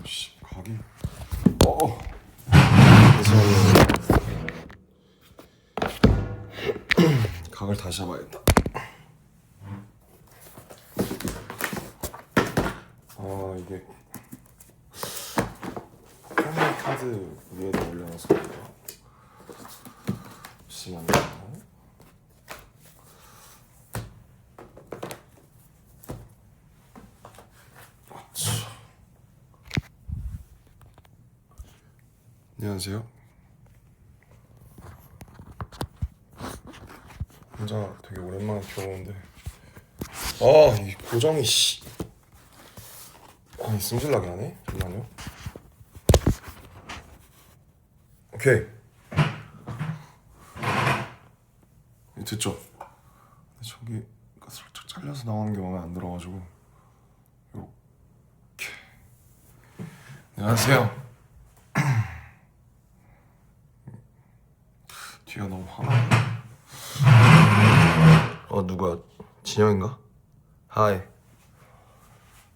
씨, 각이. 잠시만요. 각을 다시 잡아야겠다. 아 이게 패밀리 카드 위에다 올려놔서 그런가? 잠시만요. 안녕하세요. 혼자 되게 오랜만에 들어오는데 이 고정이 씨 승질나게 하네. 잠깐만요. 오케이 됐죠? 저기가 살짝 잘려서 나오는 게 마음에 안 들어가지고 이렇게. 안녕하세요. 뒤가 너무 화나네. 누가? 진영인가? 하이.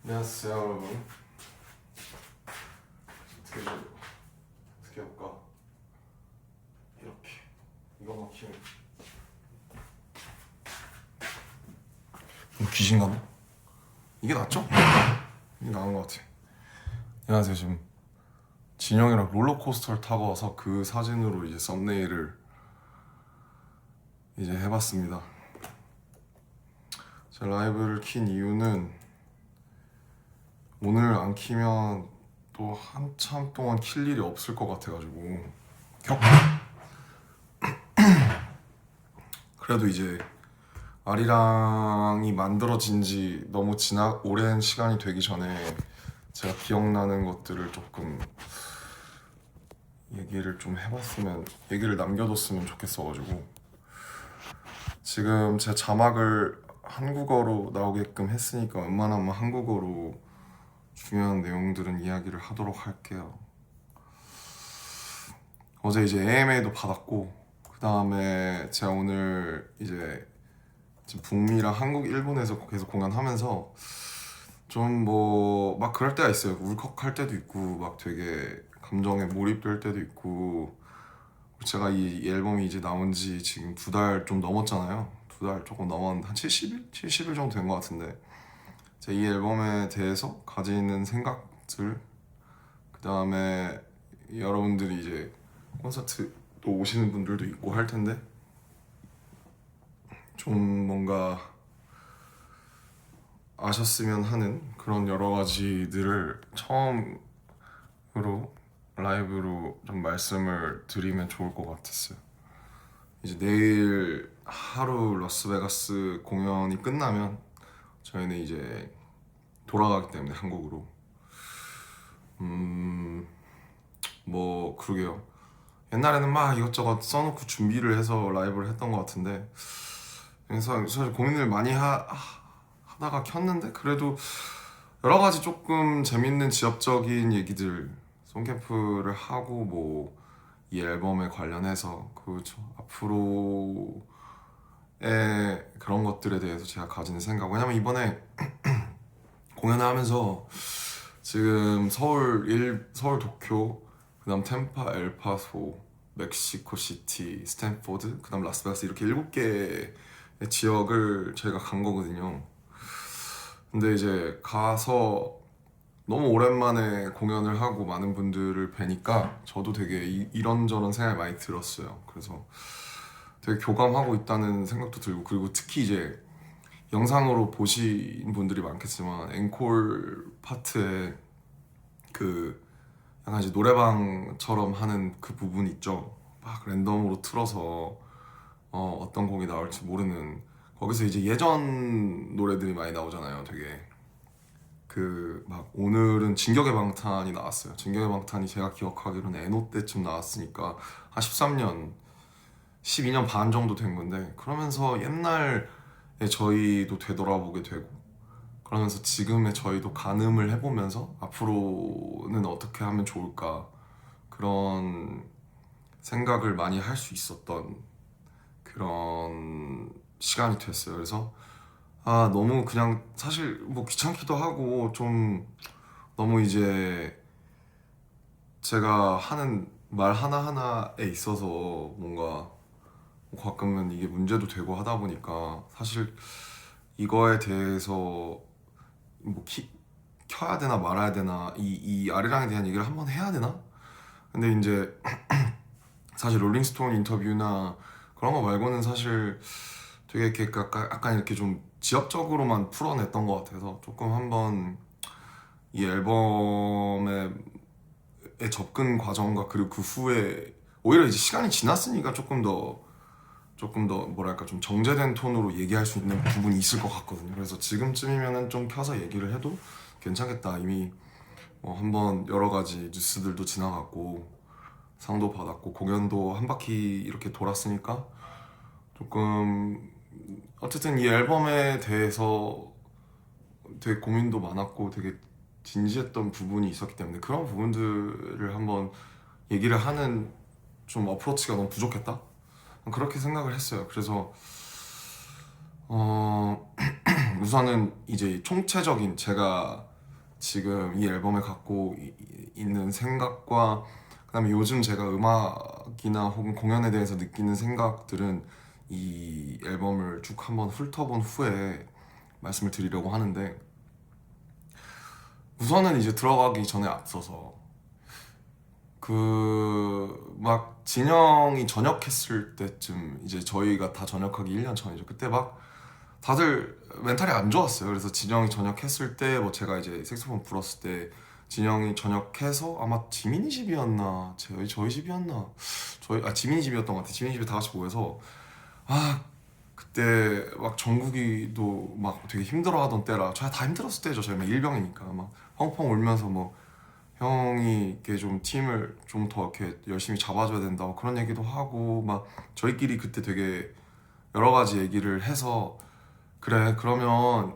안녕하세요 여러분. 어떻게 해볼까? 이렇게 이거만 키우면 귀신 같나? 이게 낫죠? 이게 나은 것 같아. 안녕하세요. 지금 진영이랑 롤러코스터를 타고 와서 그 사진으로 이제 썸네일을 이제 해봤습니다. 제 라이브를 킨 이유는 오늘 안 키면 또 한참 동안 킬 일이 없을 것 같아가지고 그래도 이제 아리랑이 만들어진 지 너무 오랜 시간이 되기 전에 제가 기억나는 것들을 조금 얘기를 좀 해봤으면, 얘기를 남겨뒀으면 좋겠어가지고 지금 제 자막을 한국어로 나오게끔 했으니까 웬만하면 한국어로 중요한 내용들은 이야기를 하도록 할게요. 어제 이제 AMA도 받았고 그 다음에 제가 오늘 이제 지금 북미랑 한국, 일본에서 계속 공연하면서 좀 뭐 막 그럴 때가 있어요. 울컥할 때도 있고 막 되게 감정에 몰입될 때도 있고. 제가 이 앨범이 이제 나온 지 지금 2달 좀 넘었잖아요. 2달 조금 넘었는데 한 70일? 70일 정도 된 것 같은데 제가 이 앨범에 대해서 가지는 생각들, 그 다음에 여러분들이 이제 콘서트 또 오시는 분들도 있고 할 텐데 좀 뭔가 아셨으면 하는 그런 여러 가지들을 처음으로 라이브로 좀 말씀을 드리면 좋을 것 같았어요. 이제 내일 하루 라스베가스 공연이 끝나면 저희는 이제 돌아가기 때문에 한국으로 뭐 그러게요. 옛날에는 막 이것저것 써놓고 준비를 해서 라이브를 했던 것 같은데 그래서 사실 고민을 많이 하다가 켰는데 그래도 여러 가지 조금 재밌는 지역적인 얘기들 송캠프를 하고 뭐 이 앨범에 관련해서 그렇죠. 앞으로의 그런 것들에 대해서 제가 가지는 생각, 왜냐면 이번에 공연을 하면서 지금 서울 도쿄, 그다음 템파, 엘파소, 멕시코 시티, 스탠포드, 그다음 라스베가스 이렇게 7개의 지역을 저희가 간 거거든요. 근데 이제 가서 너무 오랜만에 공연을 하고 많은 분들을 뵈니까 저도 되게 이런저런 생각이 많이 들었어요. 그래서 되게 교감하고 있다는 생각도 들고, 그리고 특히 이제 영상으로 보신 분들이 많겠지만 앵콜 파트에 그 약간 이제 노래방처럼 하는 그 부분 있죠. 막 랜덤으로 틀어서 어떤 곡이 나올지 모르는, 거기서 이제 예전 노래들이 많이 나오잖아요. 되게 그 막 오늘은 진격의 방탄이 나왔어요. 진격의 방탄이 제가 기억하기로는 에노 때쯤 나왔으니까 한 13년 12년 반 정도 된 건데, 그러면서 옛날에 저희도 되돌아보게 되고 그러면서 지금의 저희도 가늠을 해보면서 앞으로는 어떻게 하면 좋을까 그런 생각을 많이 할 수 있었던 그런 시간이 됐어요. 그래서 너무 그냥 사실 뭐 귀찮기도 하고 좀 너무 이제 제가 하는 말 하나하나에 있어서 뭔가 가끔은 이게 문제도 되고 하다 보니까 사실 이거에 대해서 뭐 켜야 되나 말아야 되나 이 아리랑에 대한 얘기를 한번 해야 되나? 근데 이제 사실 롤링스톤 인터뷰나 그런 거 말고는 사실 되게 이렇게 약간 이렇게 좀 지엽적으로만 풀어냈던 것 같아서 조금 한번 이 앨범의 접근 과정과 그리고 그 후에 오히려 이제 시간이 지났으니까 조금 더 뭐랄까 좀 정제된 톤으로 얘기할 수 있는 부분이 있을 것 같거든요. 그래서 지금쯤이면은 좀 켜서 얘기를 해도 괜찮겠다. 이미 한번 여러 가지 뉴스들도 지나갔고 상도 받았고 공연도 한 바퀴 이렇게 돌았으니까 조금 어쨌든 이 앨범에 대해서 되게 고민도 많았고 되게 진지했던 부분이 있었기 때문에 그런 부분들을 한번 얘기를 하는 좀 어프로치가 너무 부족했다? 그렇게 생각을 했어요. 그래서 우선은 이제 총체적인 제가 지금 이 앨범에 갖고 있는 생각과 그다음에 요즘 제가 음악이나 혹은 공연에 대해서 느끼는 생각들은 이 앨범을 쭉 한번 훑어본 후에 말씀을 드리려고 하는데 우선은 이제 들어가기 전에 앞서서 그 막 진영이 전역했을 때쯤 이제 저희가 다 전역하기 1년 전이죠. 그때 막 다들 멘탈이 안 좋았어요. 그래서 진영이 전역했을 때 뭐 제가 이제 색소폰 불었을 때 진영이 전역해서 아마 지민이 집이었나 저희 집이었나 지민이 집이었던 것 같아. 지민이 집에 다 같이 모여서 그때 막 정국이도 막 되게 힘들어하던 때라 저희 다 힘들었을 때죠. 저희 막 일병이니까 막 펑펑 울면서 뭐 형이 이렇게 좀 팀을 좀 더 이렇게 열심히 잡아줘야 된다 그런 얘기도 하고 막 저희끼리 그때 되게 여러 가지 얘기를 해서 그래 그러면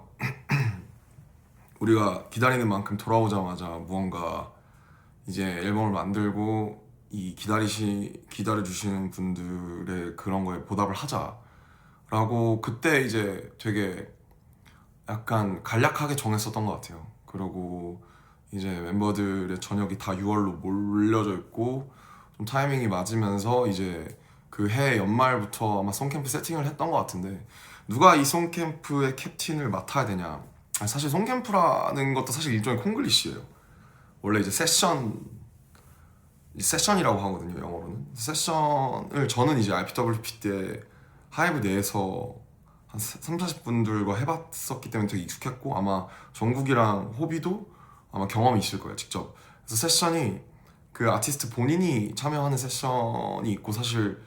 우리가 기다리는 만큼 돌아오자마자 무언가 이제 앨범을 만들고 이 기다려주시는 분들의 그런 거에 보답을 하자라고 그때 이제 되게 약간 간략하게 정했었던 것 같아요. 그리고 이제 멤버들의 저녁이 다 6월로 몰려져 있고 좀 타이밍이 맞으면서 이제 그 해 연말부터 아마 송캠프 세팅을 했던 것 같은데 누가 이 송캠프의 캡틴을 맡아야 되냐. 사실 송캠프라는 것도 사실 일종의 콩글리시예요. 원래 이제 세션이라고 하거든요, 영어로는. 세션을 저는 이제 RPWP 때 하이브 내에서 한 3, 40분들과 해봤었기 때문에 되게 익숙했고 아마 정국이랑 호비도 아마 경험이 있을 거예요, 직접. 그래서 세션이 그 아티스트 본인이 참여하는 세션이 있고 사실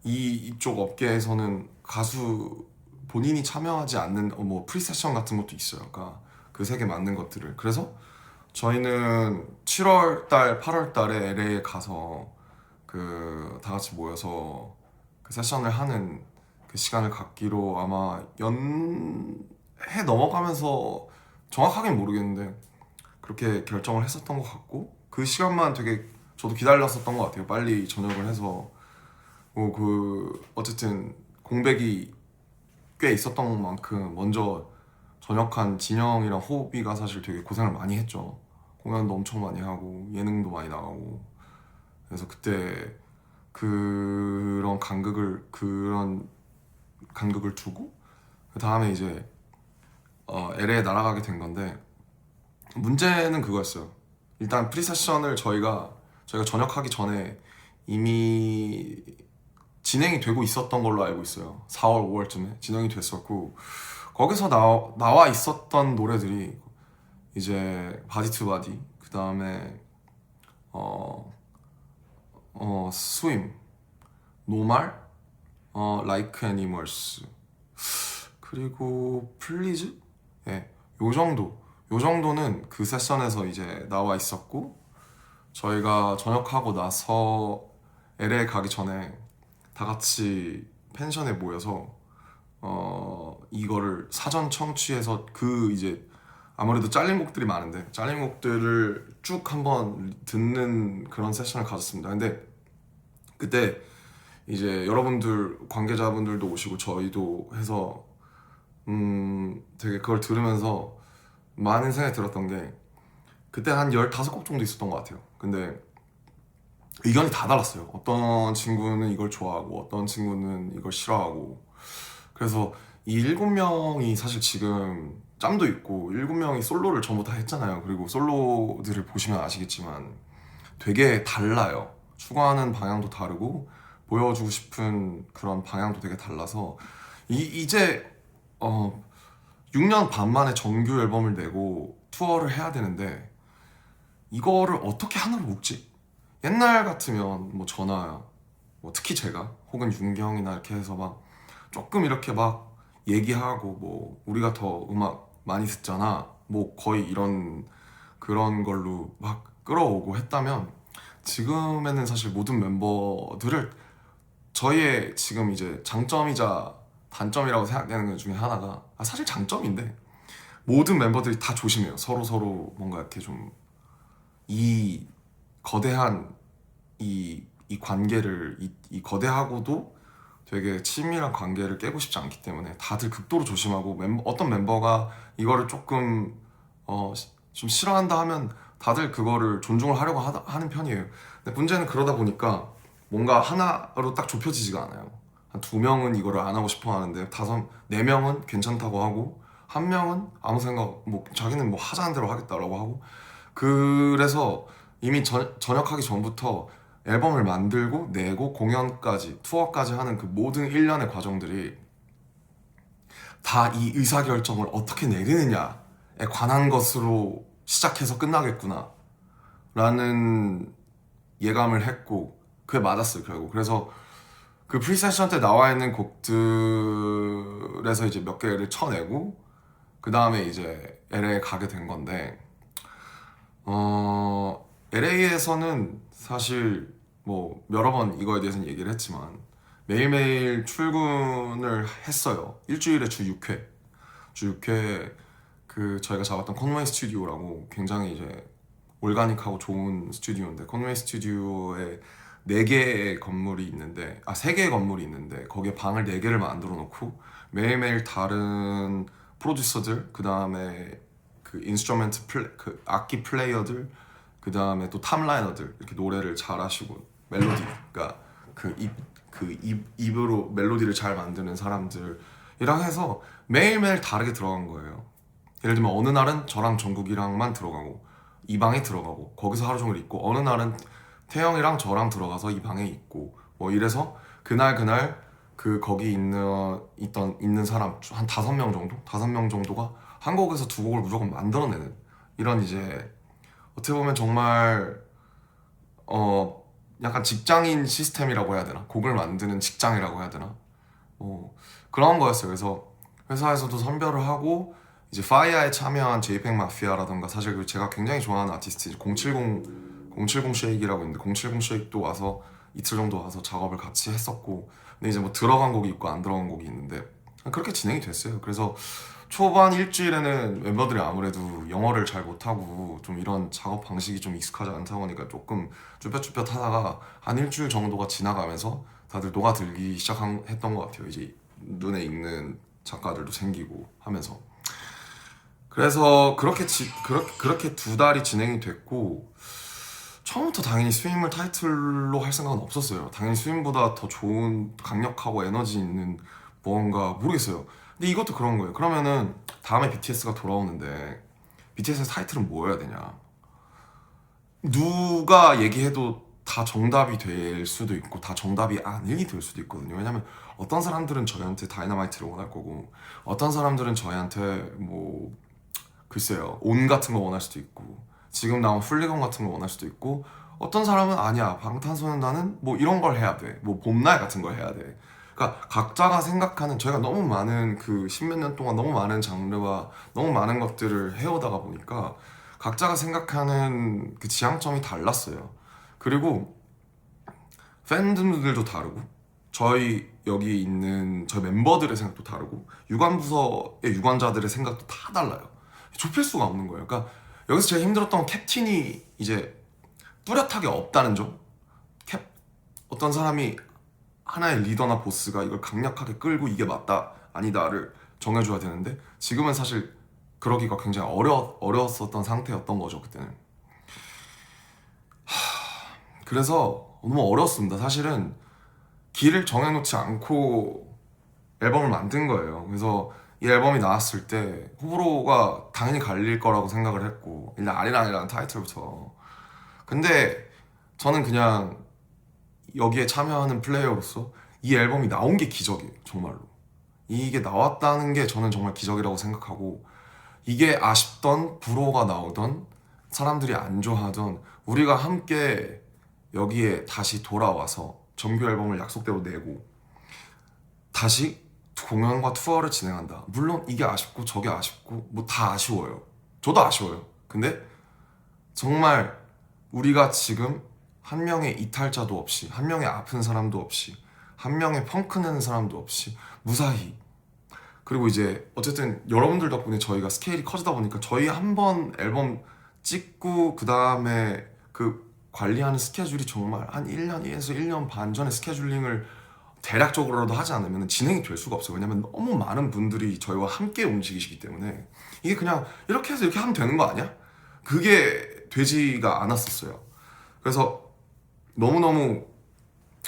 이쪽 업계에서는 가수 본인이 참여하지 않는 뭐 프리세션 같은 것도 있어요. 그러니까 그 세 개 맞는 것들을. 그래서 저희는 7월 달, 8월 달에 LA에 가서 그 다 같이 모여서 그 세션을 하는 그 시간을 갖기로 아마 연해 넘어가면서 정확하게는 모르겠는데 그렇게 결정을 했었던 것 같고 그 시간만 되게 저도 기다렸었던 것 같아요. 빨리 저녁을 해서 그 어쨌든 공백이 꽤 있었던 만큼 먼저 전역한 진영이랑 호비가 사실 되게 고생을 많이 했죠. 공연도 엄청 많이 하고 예능도 많이 나가고 그래서 그때 그런 간극을 두고 그 다음에 이제 LA에 날아가게 된 건데 문제는 그거였어요. 일단 프리세션을 저희가 전역하기 전에 이미 진행이 되고 있었던 걸로 알고 있어요. 4월, 5월쯤에 진행이 됐었고 거기서 나와 있었던 노래들이 이제 바디 투 바디 그 다음에 스윙, 노말, 라이크 애니멀스 그리고 플리즈? 예, 요 정도는 그 세션에서 이제 나와 있었고 저희가 전역하고 나서 LA 가기 전에 다 같이 펜션에 모여서 이거를 사전 청취해서 그 이제 아무래도 잘린 곡들이 많은데 잘린 곡들을 쭉 한번 듣는 그런 세션을 가졌습니다. 근데 그때 이제 여러분들 관계자분들도 오시고 저희도 해서 되게 그걸 들으면서 많은 생각이 들었던 게 그때 한 15곡 정도 있었던 것 같아요. 근데 의견이 다 달랐어요. 어떤 친구는 이걸 좋아하고 어떤 친구는 이걸 싫어하고. 그래서 이 7명이 사실 지금 짬도 있고 7명이 솔로를 전부 다 했잖아요. 그리고 솔로들을 보시면 아시겠지만 되게 달라요. 추구하는 방향도 다르고 보여주고 싶은 그런 방향도 되게 달라서 이제 6년 반 만에 정규 앨범을 내고 투어를 해야 되는데 이거를 어떻게 하나로 묶지? 옛날 같으면 뭐 저나 뭐 특히 제가 혹은 윤경이나 이렇게 해서 막 조금 이렇게 막 얘기하고 뭐 우리가 더 음악 많이 듣잖아 뭐 거의 이런 그런 걸로 막 끌어오고 했다면 지금에는 사실 모든 멤버들을 저희의 지금 이제 장점이자 단점이라고 생각되는 것 중에 하나가 사실 장점인데 모든 멤버들이 다 조심해요. 서로 서로 뭔가 이렇게 좀 이 거대한 이 관계를 이 거대하고도 되게 친밀한 관계를 깨고 싶지 않기 때문에 다들 극도로 조심하고 어떤 멤버가 이거를 조금 좀 싫어한다 하면 다들 그거를 존중을 하려고 하는 편이에요. 근데 문제는 그러다 보니까 뭔가 하나로 딱 좁혀지지가 않아요. 한 2명은 이거를 안 하고 싶어 하는데 4명은 괜찮다고 하고 1명은 아무 생각 뭐 자기는 뭐 하자는 대로 하겠다라고 하고 그래서 이미 전역하기 전부터 앨범을 만들고 내고 공연까지 투어까지 하는 그 모든 일련의 과정들이 다 이 의사결정을 어떻게 내리느냐에 관한 것으로 시작해서 끝나겠구나 라는 예감을 했고 그게 맞았어요 결국. 그래서 그 프리세션 때 나와 있는 곡들에서 이제 몇 개를 쳐내고 그 다음에 이제 LA에 가게 된 건데 LA에서는 사실 뭐 여러 번 이거에 대해서는 얘기를 했지만 매일매일 출근을 했어요. 일주일에 주 6회. 주 6회 그 저희가 잡았던 컨웨이 스튜디오라고 굉장히 이제 올가닉하고 좋은 스튜디오인데 컨웨이 스튜디오에 4개의 건물이 있는데 3개의 건물이 있는데 거기에 방을 4개를 만들어 놓고 매일매일 다른 프로듀서들 그 다음에 그 인스트루멘트 그 악기 플레이어들 그 다음에 또 탑라이너들 이렇게 노래를 잘하시고 멜로디 그러니까 입으로 멜로디를 잘 만드는 사람들이랑 해서 매일매일 다르게 들어간 거예요. 예를 들면 어느 날은 저랑 정국이랑만 들어가고 이 방에 들어가고 거기서 하루 종일 있고 어느 날은 태영이랑 저랑 들어가서 이 방에 있고 뭐 이래서 그날 그 거기 있는 사람 한 5명 정도? 5명 정도가 한 곡에서 2곡을 무조건 만들어내는 이런 이제 어떻게 보면 정말 약간 직장인 시스템이라고 해야 되나? 곡을 만드는 직장이라고 해야 되나? 그런 거였어요. 그래서 회사에서도 선별을 하고 이제 파이어에 참여한 제이팩 마피아라던가 사실 그 제가 굉장히 좋아하는 아티스트 070 쉐이크라고 있는데 070 쉐이크도 와서 이틀 정도 와서 작업을 같이 했었고 근데 이제 뭐 들어간 곡이 있고 안 들어간 곡이 있는데 그렇게 진행이 됐어요. 그래서 초반 일주일에는 멤버들이 아무래도 영어를 잘 못하고 좀 이런 작업 방식이 좀 익숙하지 않다 보니까 조금 쭈뼛쭈뼛 하다가 한 일주일 정도가 지나가면서 다들 녹아들기 했던 것 같아요. 이제 눈에 익는 작가들도 생기고 하면서 그래서 그렇게 2달이 진행이 됐고 처음부터 당연히 스윙을 타이틀로 할 생각은 없었어요. 당연히 스윙보다 더 좋은 강력하고 에너지 있는 뭔가 모르겠어요. 근데 이것도 그런 거예요. 그러면은 다음에 BTS가 돌아오는데 BTS의 타이틀은 뭐여야 되냐? 누가 얘기해도 다 정답이 될 수도 있고 다 정답이 아니게 될 수도 있거든요. 왜냐면 어떤 사람들은 저희한테 다이너마이트를 원할 거고 어떤 사람들은 저희한테 뭐 글쎄요 온 같은 거 원할 수도 있고 지금 나온 플리건 같은 거 원할 수도 있고 어떤 사람은 아니야 방탄소년단은 뭐 이런 걸 해야 돼뭐 봄날 같은 걸 해야 돼. 그러니까 각자가 생각하는 저희가 너무 많은 그 십몇 년 동안 너무 많은 장르와 너무 많은 것들을 해오다가 보니까 각자가 생각하는 그 지향점이 달랐어요. 그리고 팬들도 다르고 저희 여기 있는 저희 멤버들의 생각도 다르고 유관부서의 유관자들의 생각도 다 달라요. 좁힐 수가 없는 거예요. 그러니까 여기서 제일 힘들었던 건 캡틴이 이제 뚜렷하게 없다는 점. 어떤 사람이 하나의 리더나 보스가 이걸 강력하게 끌고 이게 맞다 아니다를 정해줘야 되는데 지금은 사실 그러기가 굉장히 어려웠었던 상태였던 거죠 그때는. 그래서 너무 어려웠습니다. 사실은 길을 정해놓지 않고 앨범을 만든 거예요. 그래서 이 앨범이 나왔을 때 호불호가 당연히 갈릴 거라고 생각을 했고, 일단 아리랑이라는 타이틀부터. 근데 저는 그냥 여기에 참여하는 플레이어로서 이 앨범이 나온 게 기적이에요. 정말로 이게 나왔다는 게 저는 정말 기적이라고 생각하고, 이게 아쉽던 불호가 나오던 사람들이 안 좋아하던 우리가 함께 여기에 다시 돌아와서 정규 앨범을 약속대로 내고 다시 공연과 투어를 진행한다. 물론 이게 아쉽고 저게 아쉽고 뭐 다 아쉬워요. 저도 아쉬워요. 근데 정말 우리가 지금 한 명의 이탈자도 없이, 한 명의 아픈 사람도 없이, 한 명의 펑크 내는 사람도 없이 무사히, 그리고 이제 어쨌든 여러분들 덕분에 저희가 스케일이 커지다 보니까 저희 한 번 앨범 찍고 그 다음에 그 관리하는 스케줄이 정말 한 1년에서 1년 반 전에 스케줄링을 대략적으로라도 하지 않으면 진행이 될 수가 없어요. 왜냐면 너무 많은 분들이 저희와 함께 움직이시기 때문에 이게 그냥 이렇게 해서 이렇게 하면 되는 거 아니야? 그게 되지가 않았었어요. 그래서 너무너무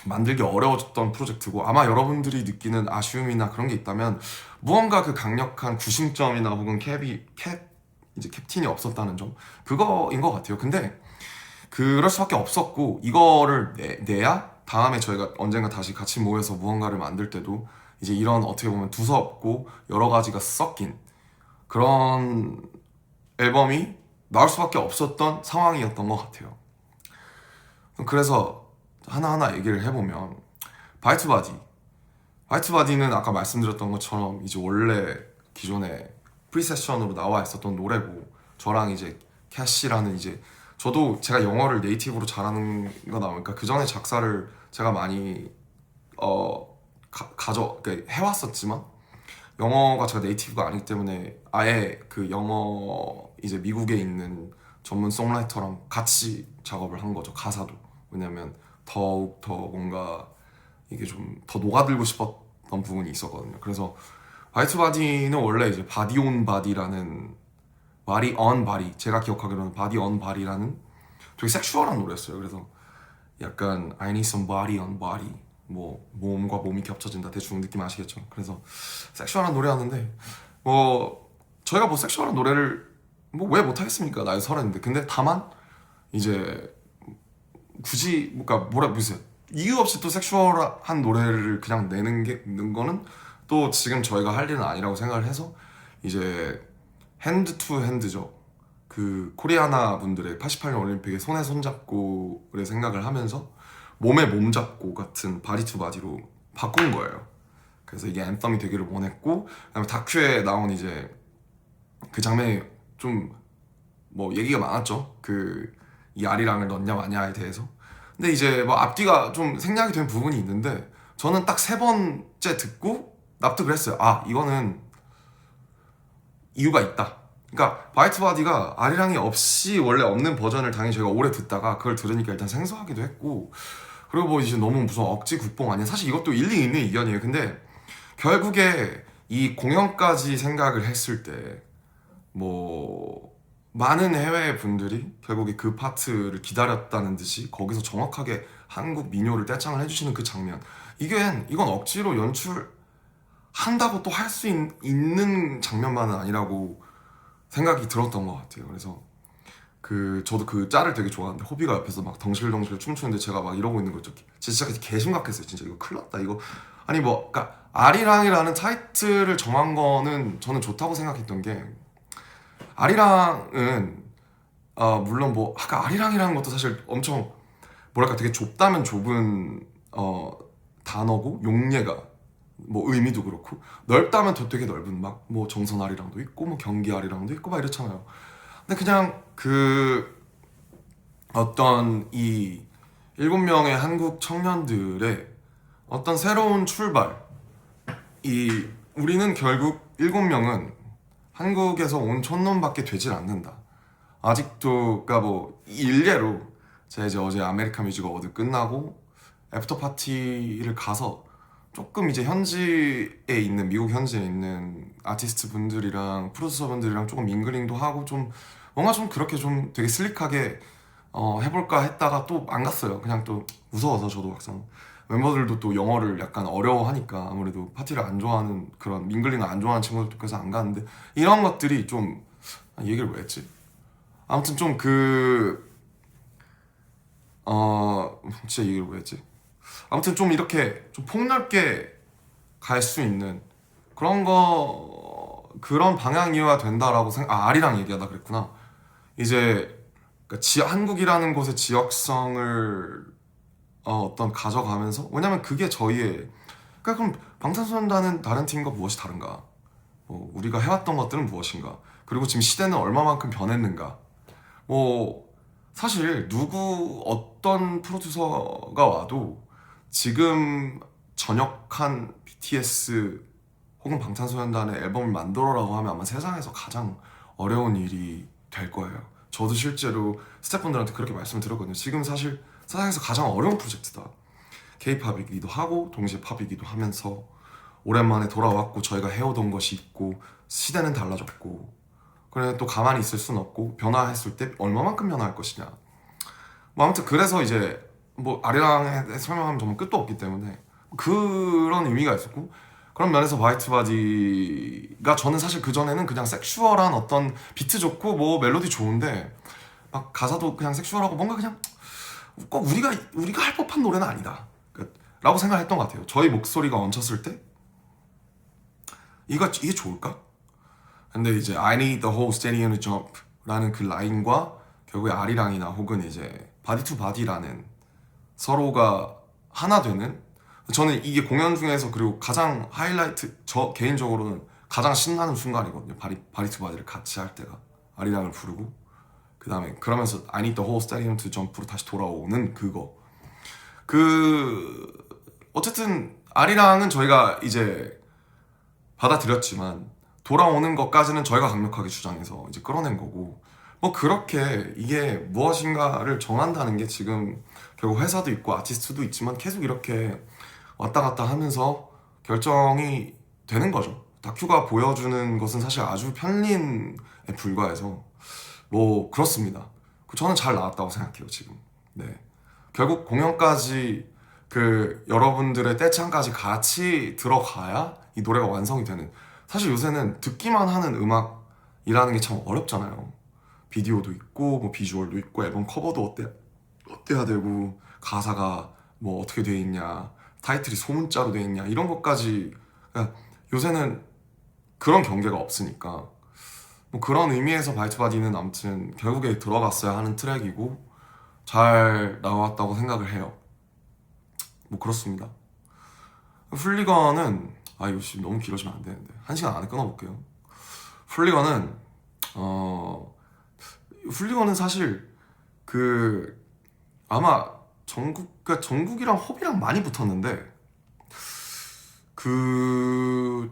만들기 어려워졌던 프로젝트고, 아마 여러분들이 느끼는 아쉬움이나 그런 게 있다면 무언가 그 강력한 구심점이나 혹은 캡틴이 없었다는 점, 그거인 것 같아요. 근데 그럴 수밖에 없었고, 이거를 내야 다음에 저희가 언젠가 다시 같이 모여서 무언가를 만들 때도 이제 이런 어떻게 보면 두서없고 여러 가지가 섞인 그런 앨범이 나올 수밖에 없었던 상황이었던 것 같아요. 그래서 하나하나 얘기를 해보면, 바이투바디는 아까 말씀드렸던 것처럼 이제 원래 기존에 프리세션으로 나와 있었던 노래고, 저랑 이제 캐시라는, 이제 저도 제가 영어를 네이티브로 잘하는 거 나오니까 그 전에 작사를 제가 많이 해왔었지만 영어가 제가 네이티브가 아니기 때문에 아예 그 영어 이제 미국에 있는 전문 송라이터랑 같이 작업을 한 거죠. 가사도. 왜냐면 더욱 더 뭔가 이게 좀 더 녹아들고 싶었던 부분이 있었거든요. 그래서 바이투바디는 원래 이제 바디 온 바디라는, 바디 on 바디, 제가 기억하기로는 바디 on 바디라는 되게 섹슈얼한 노래였어요. 그래서 약간 I need some body on body, 뭐 몸과 몸이 겹쳐진다, 대충 느낌 아시겠죠? 그래서 섹슈얼한 노래였는데, 뭐 저희가 뭐 섹슈얼한 노래를 뭐 왜 못하겠습니까? 나이 30인데. 근데 다만 이제 굳이 무슨 이유 없이 또 섹슈얼한 노래를 그냥 내는 거는 또 지금 저희가 할 일은 아니라고 생각을 해서, 이제 핸드 투 핸드죠. 그 코리아나 분들의 88년 올림픽의 손에 손잡고를 생각을 하면서 몸에 몸 잡고 같은 바디 투 바디로 바꾼 거예요. 그래서 이게 앤썸이 되기를 원했고, 그다음에 다큐에 나온 이제 그 장면이 좀 뭐 얘기가 많았죠. 그 이 아리랑을 넣냐 마냐에 대해서. 근데 이제 뭐 앞뒤가 좀 생략이 된 부분이 있는데, 저는 딱 3번째 듣고 납득을 했어요. 아, 이거는 이유가 있다. 그러니까 바이트바디가 아리랑이 없이 원래 없는 버전을 당연히 저희가 오래 듣다가 그걸 들으니까 일단 생소하기도 했고, 그리고 뭐 이제 너무 무슨 억지 국뽕 아니야. 사실 이것도 일리 있는 의견이에요. 근데 결국에 이 공연까지 생각을 했을 때 뭐 많은 해외 분들이 결국에 그 파트를 기다렸다는 듯이 거기서 정확하게 한국 민요를 떼창을 해주시는 그 장면, 이건 억지로 연출한다고 또 할 수 있는 장면만은 아니라고 생각이 들었던 것 같아요. 그래서 저도 그 짤을 되게 좋아하는데, 호비가 옆에서 막 덩실덩실 춤추는데 제가 막 이러고 있는 거죠. 진짜 개심각했어요. 진짜 이거 큰일 났다. 이거 아니 뭐, 그러니까 아리랑이라는 타이틀을 정한 거는 저는 좋다고 생각했던 게, 아리랑은 물론 뭐 아까 아리랑이라는 것도 사실 엄청 뭐랄까 되게 좁다면 좁은 단어고, 용례가 뭐 의미도 그렇고, 넓다면 더 되게 넓은 막 뭐 정선 아리랑도 있고 뭐 경기 아리랑도 있고 막 이렇잖아요. 근데 그냥 그 어떤 이 7명의 한국 청년들의 어떤 새로운 출발, 우리는 결국 7명은 한국에서 온 촌놈밖에 되질 않는다. 아직도, 그러니까 뭐 일례로 제가 이제 어제 아메리칸 뮤직 어워드 끝나고 애프터 파티를 가서 조금 이제 미국 현지에 있는 아티스트 분들이랑 프로듀서 분들이랑 조금 밍글링도 하고, 좀 뭔가 좀 그렇게 좀 되게 슬릭하게 해볼까 했다가 또 안 갔어요. 그냥 또 무서워서. 저도 막상 멤버들도 또 영어를 약간 어려워하니까 아무래도 파티를 안 좋아하는 그런 밍글링을 안 좋아하는 친구들도 그래서 안 가는데, 이런 것들이 좀 얘기를 왜 했지? 아무튼 좀 진짜 얘기를 왜 했지? 아무튼 좀 이렇게 좀 폭넓게 갈 수 있는 그런 방향이어야 된다라고 아리랑 얘기하다 그랬구나. 이제 그러니까 한국이라는 곳의 지역성을 어떤 가져가면서, 왜냐면 그게 저희의, 그러니까 그럼 방탄소년단은 다른 팀과 무엇이 다른가? 우리가 해왔던 것들은 무엇인가? 그리고 지금 시대는 얼마만큼 변했는가? 사실 어떤 프로듀서가 와도 지금 전역한 BTS 혹은 방탄소년단의 앨범을 만들어라고 하면 아마 세상에서 가장 어려운 일이 될 거예요. 저도 실제로 스태프분들한테 그렇게 말씀을 드렸거든요. 지금 사실 세상에서 가장 어려운 프로젝트다. K-팝이기도 하고 동시에 팝이기도 하면서 오랜만에 돌아왔고 저희가 해오던 것이 있고 시대는 달라졌고, 그래 또 가만히 있을 순 없고 변화했을 때 얼마만큼 변화할 것이냐. 아무튼 그래서 이제 아리랑에 설명하면 정말 끝도 없기 때문에 그런 의미가 있었고, 그런 면에서 화이트바디가 저는 사실 그전에는 그냥 섹슈얼한 어떤 비트 좋고 멜로디 좋은데 막 가사도 그냥 섹슈얼하고 뭔가 그냥 꼭 우리가 할 법한 노래는 아니다 라고 생각했던 것 같아요. 저희 목소리가 얹혔을 때 이게 좋을까? 근데 이제 I need the whole stadium to jump 라는 그 라인과 결국에 아리랑이나 혹은 이제 바디 투 바디라는 서로가 하나 되는, 저는 이게 공연 중에서 그리고 가장 하이라이트, 저 개인적으로는 가장 신나는 순간이거든요. 바디 투 바디를 같이 할 때가, 아리랑을 부르고 그 다음에 그러면서 I need the whole stadium to jump로 다시 돌아오는 그거. 어쨌든 아리랑은 저희가 이제 받아들였지만 돌아오는 것까지는 저희가 강력하게 주장해서 이제 끌어낸 거고, 그렇게 이게 무엇인가를 정한다는 게 지금 결국 회사도 있고 아티스트도 있지만 계속 이렇게 왔다 갔다 하면서 결정이 되는 거죠. 다큐가 보여주는 것은 사실 아주 편린에 불과해서 그렇습니다. 저는 잘 나왔다고 생각해요 지금. 네, 결국 공연까지 여러분들의 떼창까지 같이 들어가야 이 노래가 완성이 되는. 사실 요새는 듣기만 하는 음악이라는 게 참 어렵잖아요. 비디오도 있고 비주얼도 있고 앨범 커버도 어때야 되고 가사가 어떻게 돼 있냐, 타이틀이 소문자로 돼 있냐, 이런 것까지. 그러니까 요새는 그런 경계가 없으니까 그런 의미에서 바이트바디는 아무튼 결국에 들어갔어야 하는 트랙이고 잘 나왔다고 생각을 해요. 그렇습니다. 플리건은 이거 지금 너무 길어지면 안 되는데 1시간 안에 끊어볼게요. 플리건은 사실 아마 정국이랑 호비랑 많이 붙었는데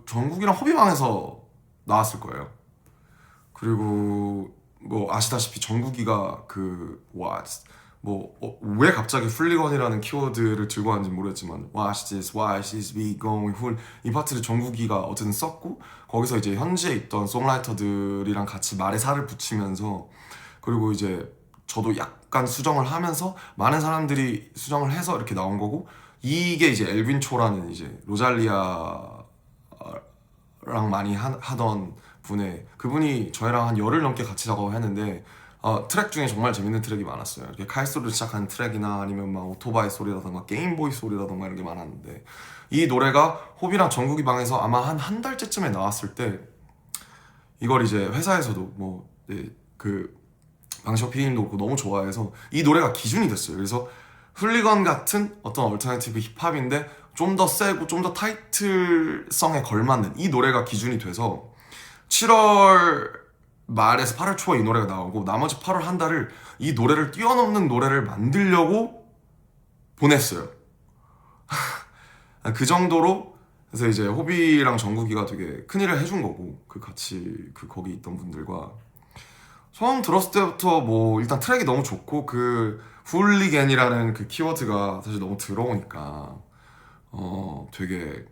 정국이랑 호비방에서 나왔을 거예요. 그리고 아시다시피 정국이가 왜 갑자기 플리건이라는 키워드를 들고 왔는지 모르겠지만 Watch this, watch this beat going full, 이 파트를 정국이가 어쨌든 썼고 거기서 이제 현지에 있던 송라이터들이랑 같이 말에 살을 붙이면서, 그리고 이제 저도 약간 수정을 하면서 많은 사람들이 수정을 해서 이렇게 나온 거고, 이게 이제 엘빈 초라는 이제 로잘리아랑 많이 하던 그분이 저희랑 한 열흘 넘게 같이 작업을 했는데 트랙 중에 정말 재밌는 트랙이 많았어요. 이렇게 칼 소리를 시작하는 트랙이나 아니면 오토바이 소리라던가 게임보이 소리라던가 이런 게 많았는데, 이 노래가 호비랑 정국이 방에서 아마 한 달째쯤에 나왔을 때 이걸 이제 회사에서도 방시혁 PD님도 너무 좋아해서 이 노래가 기준이 됐어요. 그래서 플리건 같은 어떤 얼터너티브 힙합인데 좀 더 세고 좀 더 타이틀성에 걸맞는 이 노래가 기준이 돼서 7월 말에서 8월 초에 이 노래가 나오고 나머지 8월 한 달을 이 노래를 뛰어넘는 노래를 만들려고 보냈어요. 그 정도로. 그래서 이제 호비랑 정국이가 되게 큰일을 해준 거고, 같이 거기 있던 분들과 처음 들었을 때부터 일단 트랙이 너무 좋고 훌리겐이라는 키워드가 사실 너무 들어오니까 되게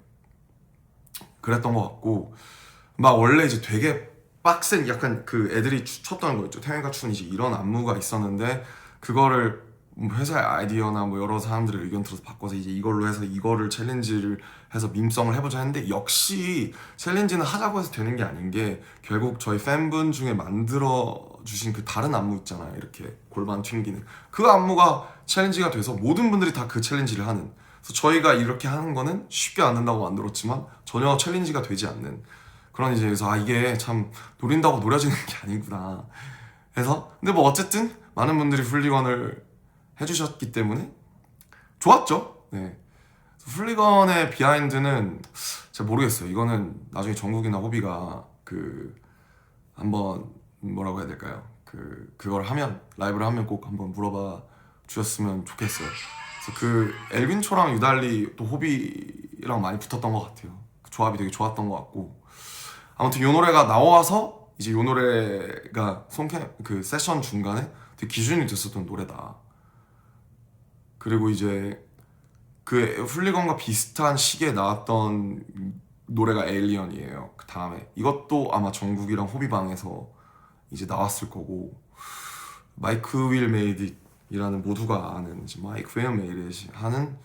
그랬던 것 같고, 원래 이제 되게 빡센 약간 애들이 췄던 거 있죠. 태양이가 춘 이제 이런 안무가 있었는데 그거를 회사의 아이디어나 뭐 여러 사람들의 의견 들어서 바꿔서 이제 이걸로 해서 이거를 챌린지를 해서 밈성을 해보자 했는데, 역시 챌린지는 하자고 해서 되는 게 아닌 게, 결국 저희 팬분 중에 만들어 주신 그 다른 안무 있잖아요, 이렇게 골반 튕기는 그 안무가 챌린지가 돼서 모든 분들이 다 그 챌린지를 하는, 그래서 저희가 이렇게 하는 거는 쉽게 안 된다고 만들었지만 전혀 챌린지가 되지 않는 그런, 이제 그래서 이게 참 노린다고 노려지는 게 아니구나 해서. 근데 뭐 어쨌든 많은 분들이 훌리건을 해주셨기 때문에 좋았죠. 네. 훌리건의 비하인드는 잘 모르겠어요. 이거는 나중에 정국이나 호비가 그 한번 뭐라고 해야 될까요? 그걸 하면, 라이브를 하면 꼭 한번 물어봐 주셨으면 좋겠어요. 그래서 그 엘빈초랑 유달리 또 호비랑 많이 붙었던 것 같아요. 그 조합이 되게 좋았던 것 같고, 아무튼 요 노래가 나와서 이제 요 노래가 그 세션 중간에 되게 기준이 됐었던 노래다. 그리고 이제 그 훌리건과 비슷한 시기에 나왔던 노래가 에일리언이에요. 그 다음에 이것도 아마 정국이랑 호비방에서 이제 나왔을 거고, 마이크 윌 메이드이라는 모두가 아는 이제 마이크 윌 메이드 하는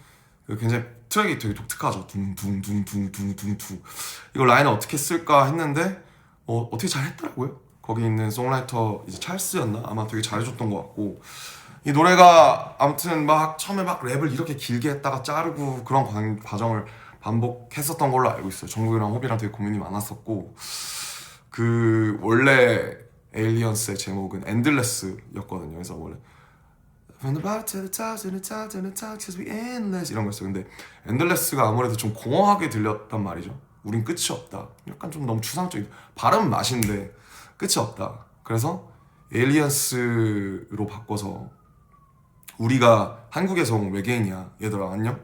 굉장히 트랙이 되게 독특하죠. 둥둥둥둥둥둥둥. 이거 라인을 어떻게 쓸까 했는데 어떻게 잘 했더라고요. 거기 있는 송라이터 이제 찰스였나? 아마 되게 잘해줬던 것 같고, 이 노래가 아무튼 막 처음에 막 랩을 이렇게 길게 했다가 자르고 그런 과정을 반복했었던 걸로 알고 있어요. 정국이랑 호비랑 되게 고민이 많았었고, 그 원래 에일리언스의 제목은 엔들레스였거든요. 그래서 원래 From the bottom to the top, to the top, to the top, cause we endless 이런 거였어요. 근데 엔들레스가 아무래도 좀 공허하게 들렸단 말이죠. 우린 끝이 없다. 약간 좀 너무 추상적인, 발음 맛인데 끝이 없다. 그래서 에일리언스로 바꿔서, 우리가 한국에서 온 외계인이야 얘들아 안녕?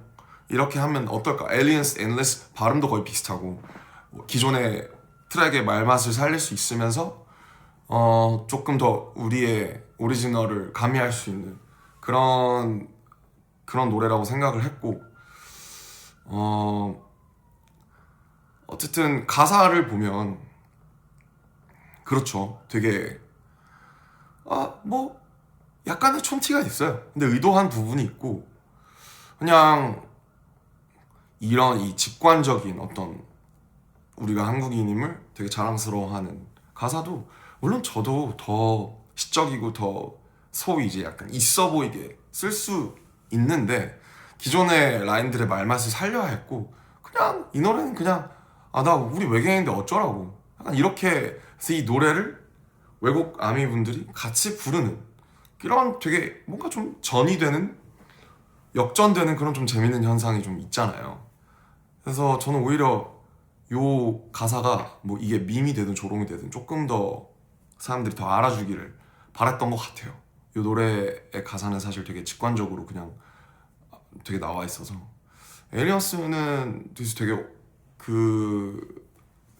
이렇게 하면 어떨까? 에일리언스, 엔드레스 발음도 거의 비슷하고 기존의 트랙의 말맛을 살릴 수 있으면서 조금 더 우리의 오리지널을 가미할 수 있는 그런 노래라고 생각을 했고, 어쨌든 가사를 보면 그렇죠. 되게 뭐 약간의 촌티가 있어요. 근데 의도한 부분이 있고, 그냥 이런 이 직관적인 어떤 우리가 한국인임을 되게 자랑스러워하는 가사도, 물론 저도 더 시적이고 더 소위 이제 약간 있어 보이게 쓸 수 있는데, 기존의 라인들의 말맛을 살려야 했고, 그냥 이 노래는 그냥 나 우리 외계인인데 어쩌라고, 약간 이렇게 해서 이 노래를 외국 아미 분들이 같이 부르는 이런 되게 뭔가 좀 전이 되는, 역전되는 그런 좀 재밌는 현상이 좀 있잖아요. 그래서 저는 오히려 요 가사가 뭐 이게 밈이 되든 조롱이 되든 조금 더 사람들이 더 알아주기를 바랬던 것 같아요. 요 노래의 가사는 사실 되게 직관적으로 그냥 되게 나와 있어서, 에일리언스는 되게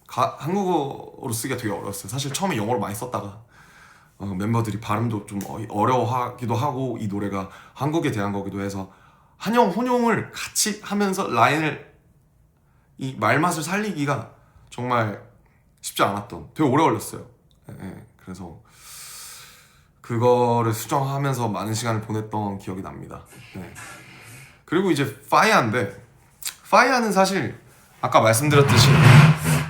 한국어로 쓰기가 되게 어려웠어요. 사실 처음에 영어로 많이 썼다가 멤버들이 발음도 좀 어려워하기도 하고, 이 노래가 한국에 대한 거기도 해서 한영 혼용을 같이 하면서 라인을, 이 말맛을 살리기가 정말 쉽지 않았던, 되게 오래 걸렸어요. 그래서 그거를 수정하면서 많은 시간을 보냈던 기억이 납니다. 그리고 이제 파이아는 사실 아까 말씀드렸듯이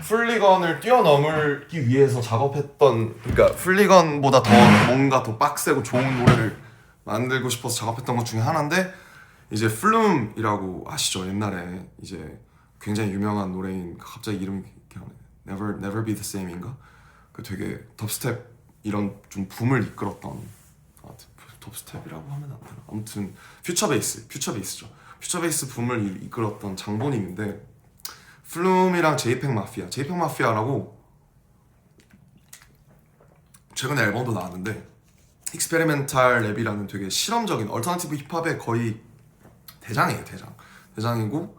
플리건을 뛰어넘기 위해서 작업했던, 그러니까 플리건보다 더 뭔가 더 빡세고 좋은 노래를 만들고 싶어서 작업했던 것 중에 하나인데, 이제 플룸이라고 아시죠? 옛날에 이제 굉장히 유명한 노래인, 갑자기 이름이 기억나네. Never Be the Same인가? 그 되게 덥스텝 이런 좀 붐을 이끌었던, 덥스텝이라고 하면 안 되나? 아무튼 퓨처베이스죠. 퓨처베이스 붐을 이끌었던 장본인인데, 플룸이랑 제이팩 마피아라고 최근에 앨범도 나왔는데, 익스페리멘탈 랩이라는 되게 실험적인 얼터너티브 힙합의 거의 대장이고,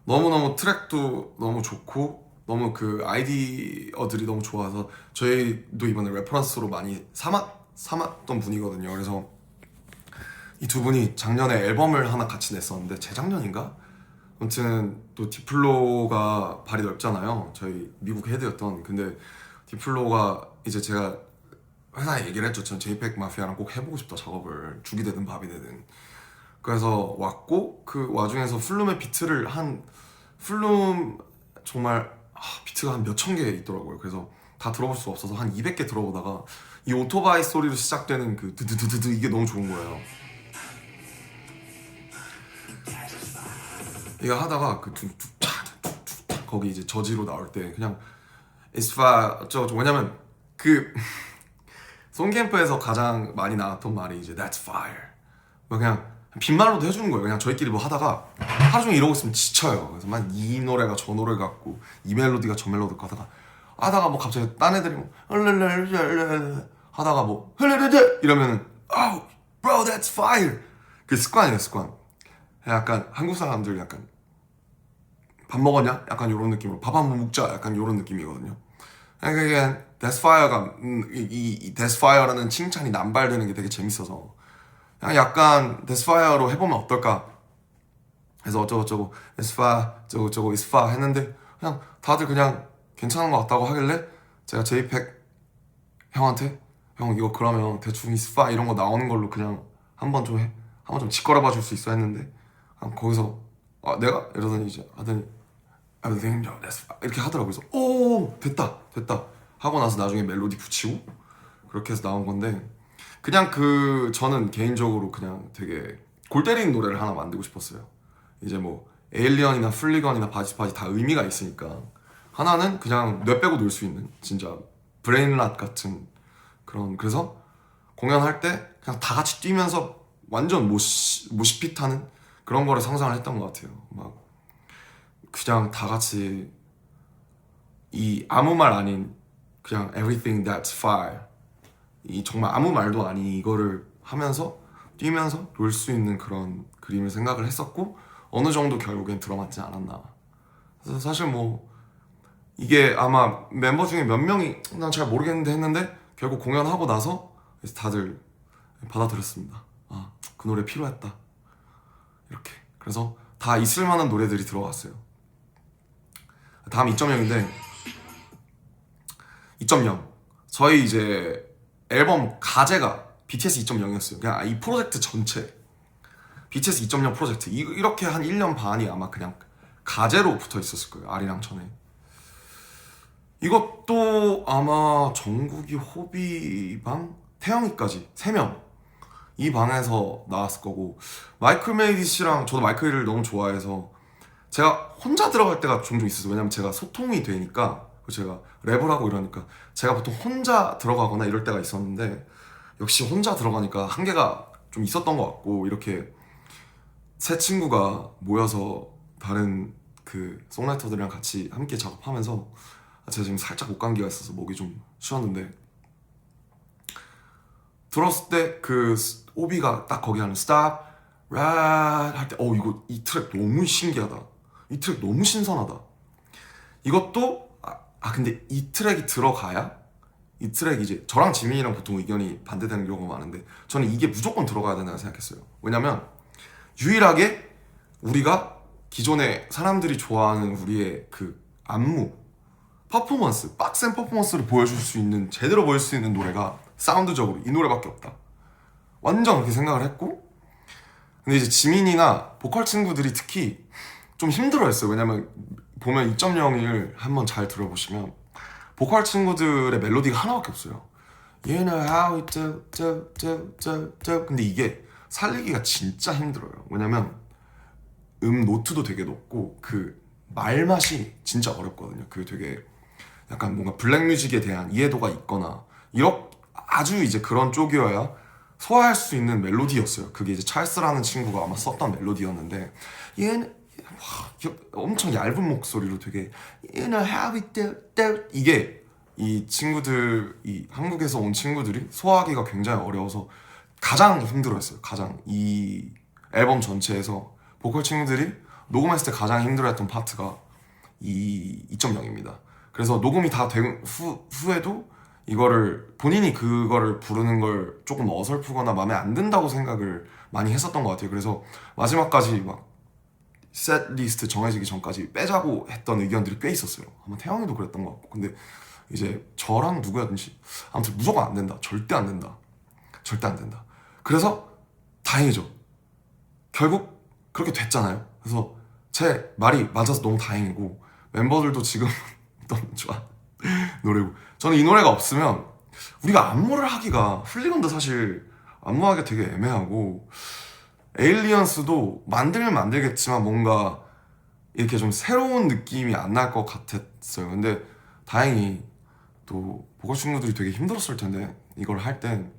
너무너무 트랙도 너무 좋고, 너무 그 아이디어들이 너무 좋아서 저희도 이번에 레퍼런스로 많이 삼았던 분이거든요. 그래서 이 두 분이 작년에 앨범을 하나 같이 냈었는데, 재작년인가? 아무튼 또 디플로가 발이 넓잖아요. 저희 미국 헤드였던. 근데 디플로가 이제 제가 회사에 얘기를 했죠. 전 JPEG 마피아랑 꼭 해보고 싶다, 작업을. 죽이 되든 밥이 되든. 그래서 왔고, 그 와중에서 플룸의 비트를 플룸 정말 비트가 한 몇천 개 있더라고요. 그래서 다 들어볼 수가 없어서 한 200개 들어보다가 이 오토바이 소리로 시작되는 그 드드드드드 이게 너무 좋은 거예요. 이거 하다가 그 툭툭 거기 이제 저지로 나올 때 그냥 It's fire 왜냐면 그 송캠프에서 가장 많이 나왔던 말이 이제 That's fire. 뭐 그냥 빈말로도 해주는 거예요. 그냥 저희끼리 뭐 하다가 하루 종일 이러고 있으면 지쳐요. 그래서 막 이 노래가 저 노래 같고 이 멜로디가 저 멜로디 같고 하다가 뭐 갑자기 딴 애들이 뭐 하다가 뭐 이러면은 Oh bro that's fire. 그 습관이에요, 습관. 약간 한국 사람들 약간 밥 먹었냐? 약간 이런 느낌으로 밥 한번 먹자 약간 이런 느낌이거든요. 그러니까 that's fire가 이 that's fire라는 칭찬이 남발되는 게 되게 재밌어서 그냥 약간 that's fire로 해보면 어떨까 해서 어쩌고저쩌고 that's fire 저쩌고 it's fire 했는데 그냥 다들 그냥 괜찮은 것 같다고 하길래 제가 JPEG 형한테 형 이거 그러면 대충 it's fire 이런 거 나오는 걸로 그냥 한번 좀 짓거려봐 줄 수 있어 했는데 거기서 내가? 이러더니 이제 하더니 everything that's fire 이렇게 하더라고요. 그래서 오 됐다 하고 나서 나중에 멜로디 붙이고 그렇게 해서 나온 건데 그냥 저는 개인적으로 그냥 되게 골 때리는 노래를 하나 만들고 싶었어요. 이제 뭐 에일리언이나 플리건이나 바지바지 다 의미가 있으니까 하나는 그냥 뇌 빼고 놀 수 있는 진짜 브레인랏 같은 그래서 공연할 때 그냥 다 같이 뛰면서 완전 모시핏하는 그런 거를 상상을 했던 것 같아요. 막 그냥 다 같이 이 아무 말 아닌 그냥 everything that's fire 이 정말 아무 말도 아닌 이거를 하면서 뛰면서 놀 수 있는 그런 그림을 생각을 했었고 어느 정도 결국엔 들어맞지 않았나. 그래서 사실 뭐 이게 아마 멤버 중에 몇 명이 난 잘 모르겠는데 했는데 결국 공연하고 나서 다들 받아들였습니다. 그 노래 필요했다 이렇게. 그래서 다 있을 만한 노래들이 들어갔어요. 다음 2.0인데 2.0 저희 이제 앨범 가제가 BTS 2.0이었어요. 그냥 이 프로젝트 전체 BTS 2.0 프로젝트 이렇게 한 1년 반이 아마 그냥 가제로 붙어 있었을 거예요. 아리랑 전에. 이것도 아마 정국이, 호비방, 태영이까지 3명 이 방에서 나왔을 거고 마이클 메이디 씨랑 저도 마이클을 너무 좋아해서 제가 혼자 들어갈 때가 종종 있었어요. 왜냐면 제가 소통이 되니까 제가 랩을 하고 이러니까 제가 보통 혼자 들어가거나 이럴 때가 있었는데 역시 혼자 들어가니까 한계가 좀 있었던 것 같고 이렇게 세 친구가 모여서 다른 그 송라이터들이랑 같이 함께 작업하면서 제가 지금 살짝 목감기가 있어서 목이 좀 쉬었는데 들었을 때 그 오비가 딱 거기 하는 Stop Right 할 때 이거 이 트랙 너무 신기하다. 이 트랙 너무 신선하다. 이것도 근데 이 트랙이 들어가야 이 트랙이 이제 저랑 지민이랑 보통 의견이 반대되는 경우가 많은데 저는 이게 무조건 들어가야 된다고 생각했어요. 왜냐면 유일하게 우리가 기존에 사람들이 좋아하는 우리의 그 안무 퍼포먼스 빡센 퍼포먼스를 보여줄 수 있는 제대로 보여줄 수 있는 노래가 사운드적으로 이 노래밖에 없다. 완전 그렇게 생각을 했고 근데 이제 지민이나 보컬 친구들이 특히 좀 힘들어했어요. 왜냐면 보면 2.0을 한번 잘 들어보시면 보컬 친구들의 멜로디가 하나밖에 없어요. You know how it do. 근데 이게 살리기가 진짜 힘들어요. 왜냐면 노트도 되게 높고 그 말맛이 진짜 어렵거든요. 그게 되게 약간 뭔가 블랙뮤직에 대한 이해도가 있거나 아주 이제 그런 쪽이어야 소화할 수 있는 멜로디였어요. 그게 이제 찰스라는 친구가 아마 썼던 멜로디였는데 얘는 엄청 얇은 목소리로 되게 You know how it do. 이게 이 친구들 이 한국에서 온 친구들이 소화하기가 굉장히 어려워서 가장 힘들어했어요. 가장 이 앨범 전체에서 보컬 친구들이 녹음했을 때 가장 힘들어했던 파트가 이 2.0입니다. 그래서 녹음이 다 된 후에도 이거를 본인이 그거를 부르는 걸 조금 어설프거나 마음에 안 든다고 생각을 많이 했었던 것 같아요. 그래서 마지막까지 막 셋 리스트 정해지기 전까지 빼자고 했던 의견들이 꽤 있었어요. 아마 태영이도 그랬던 것 같고 근데 이제 저랑 누구였는지 아무튼 무조건 안 된다. 절대 안 된다. 절대 안 된다. 그래서 다행이죠. 결국 그렇게 됐잖아요. 그래서 제 말이 맞아서 너무 다행이고 멤버들도 지금 너무 좋아 노래고. 저는 이 노래가 없으면 우리가 안무를 하기가 훌리건도 사실 안무하기가 되게 애매하고 에일리언스도 만들면 만들겠지만 뭔가 이렇게 좀 새로운 느낌이 안 날 것 같았어요. 근데 다행히 또 보컬 친구들이 되게 힘들었을 텐데 이걸 할 땐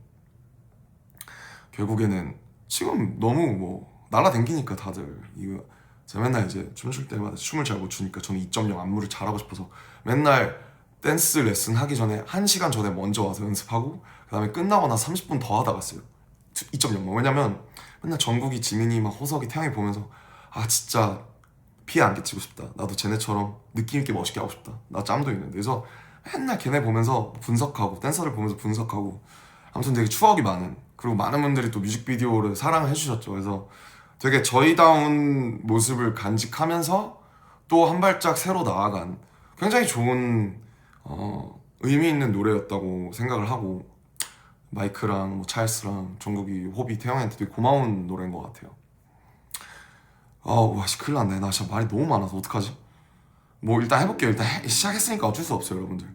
결국에는 지금 너무 뭐 날아다니니까 다들 이거 제가 맨날 이제 춤출 때마다 춤을 잘 못 추니까 저는 2.0 안무를 잘하고 싶어서 맨날 댄스 레슨 하기 전에 1시간 전에 먼저 와서 연습하고 그 다음에 끝나고 나서 30분 더 하다 갔어요. 2.0. 왜냐면 맨날 정국이, 지민이, 막 호석이, 태양이 보면서 아 진짜 피해 안 끼치고 싶다. 나도 쟤네처럼 느낌 있게 멋있게 하고 싶다. 나 짬도 있는데. 그래서 맨날 걔네 보면서 분석하고 댄서를 보면서 분석하고 아무튼 되게 추억이 많은, 그리고 많은 분들이 또 뮤직비디오를 사랑해 주셨죠. 그래서 되게 저희다운 모습을 간직하면서 또 한 발짝 새로 나아간 굉장히 좋은 의미 있는 노래였다고 생각을 하고 마이크랑 뭐 찰스랑 정국이, 호비, 태영한테 되게 고마운 노래인 것 같아요. 와 큰일 났네. 나 진짜 말이 너무 많아서 어떡하지? 뭐 일단 해볼게요. 일단 시작했으니까 어쩔 수 없어요 여러분들.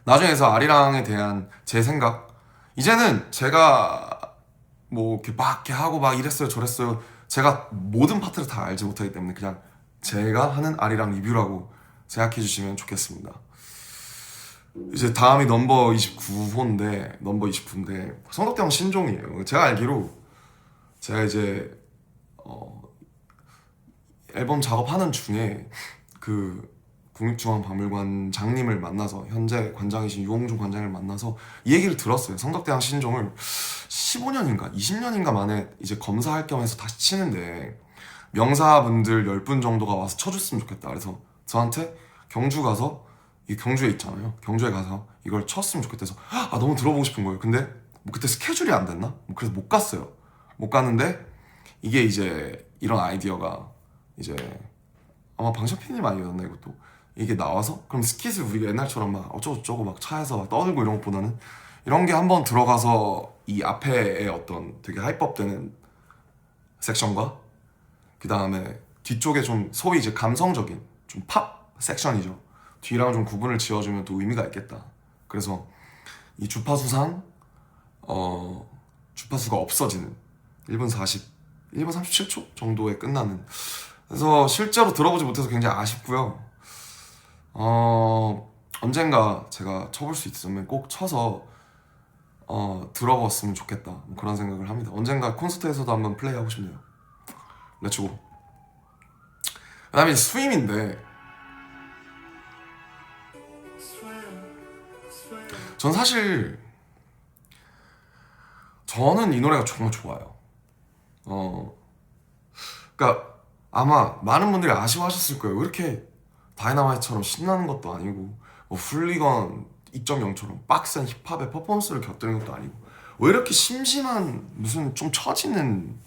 나중에서 아리랑에 대한 제 생각, 이제는 제가 뭐 이렇게 막 이렇게 하고 막 이랬어요 저랬어요, 제가 모든 파트를 다 알지 못하기 때문에 그냥 제가 하는 아리랑 리뷰라고 생각해 주시면 좋겠습니다. 이제 다음이 넘버 29인데 성덕대왕 신종이에요. 제가 알기로 제가 이제 앨범 작업하는 중에 그 국립중앙박물관장님을 만나서, 현재 관장이신 유홍준 관장을 만나서 이 얘기를 들었어요. 성덕대왕 신종을 15년인가 20년인가 만에 이제 검사할 겸 해서 다시 치는데 명사분들 10분 정도가 와서 쳐줬으면 좋겠다. 그래서 저한테 경주 가서, 이 경주에 있잖아요, 경주에 가서 이걸 쳤으면 좋겠다 해서 너무 들어보고 싶은 거예요. 근데 뭐 그때 스케줄이 안 됐나? 그래서 못 갔어요. 못 갔는데 이게 이제 이런 아이디어가 이제 아마 방샤피님 아니었나 이것도, 이게 나와서 그럼 스킷을 우리가 옛날처럼 막 어쩌고저쩌고 막 차에서 막 떠들고 이런 것보다는 이런 게 한번 들어가서 이 앞에의 어떤 되게 하이법되는 섹션과 그 다음에 뒤쪽에 좀 소위 이제 감성적인 좀 팝 섹션이죠. 뒤랑 좀 구분을 지어주면 또 의미가 있겠다. 그래서 이 주파수상 주파수가 없어지는 1분 37초 정도에 끝나는, 그래서 실제로 들어보지 못해서 굉장히 아쉽고요. 언젠가 제가 쳐볼 수 있으면 꼭 쳐서 들어봤으면 좋겠다, 뭐 그런 생각을 합니다. 언젠가 콘서트에서도 한번 플레이하고 싶네요. 렛츠고. 그 다음에 스윙인데 전 사실 저는 이 노래가 정말 좋아요. 그러니까 아마 많은 분들이 아쉬워하셨을 거예요. 왜 이렇게 다이너마이트처럼 신나는 것도 아니고 뭐 훌리건 2.0처럼 빡센 힙합의 퍼포먼스를 곁들인 것도 아니고 왜 이렇게 심심한 무슨 좀 처지는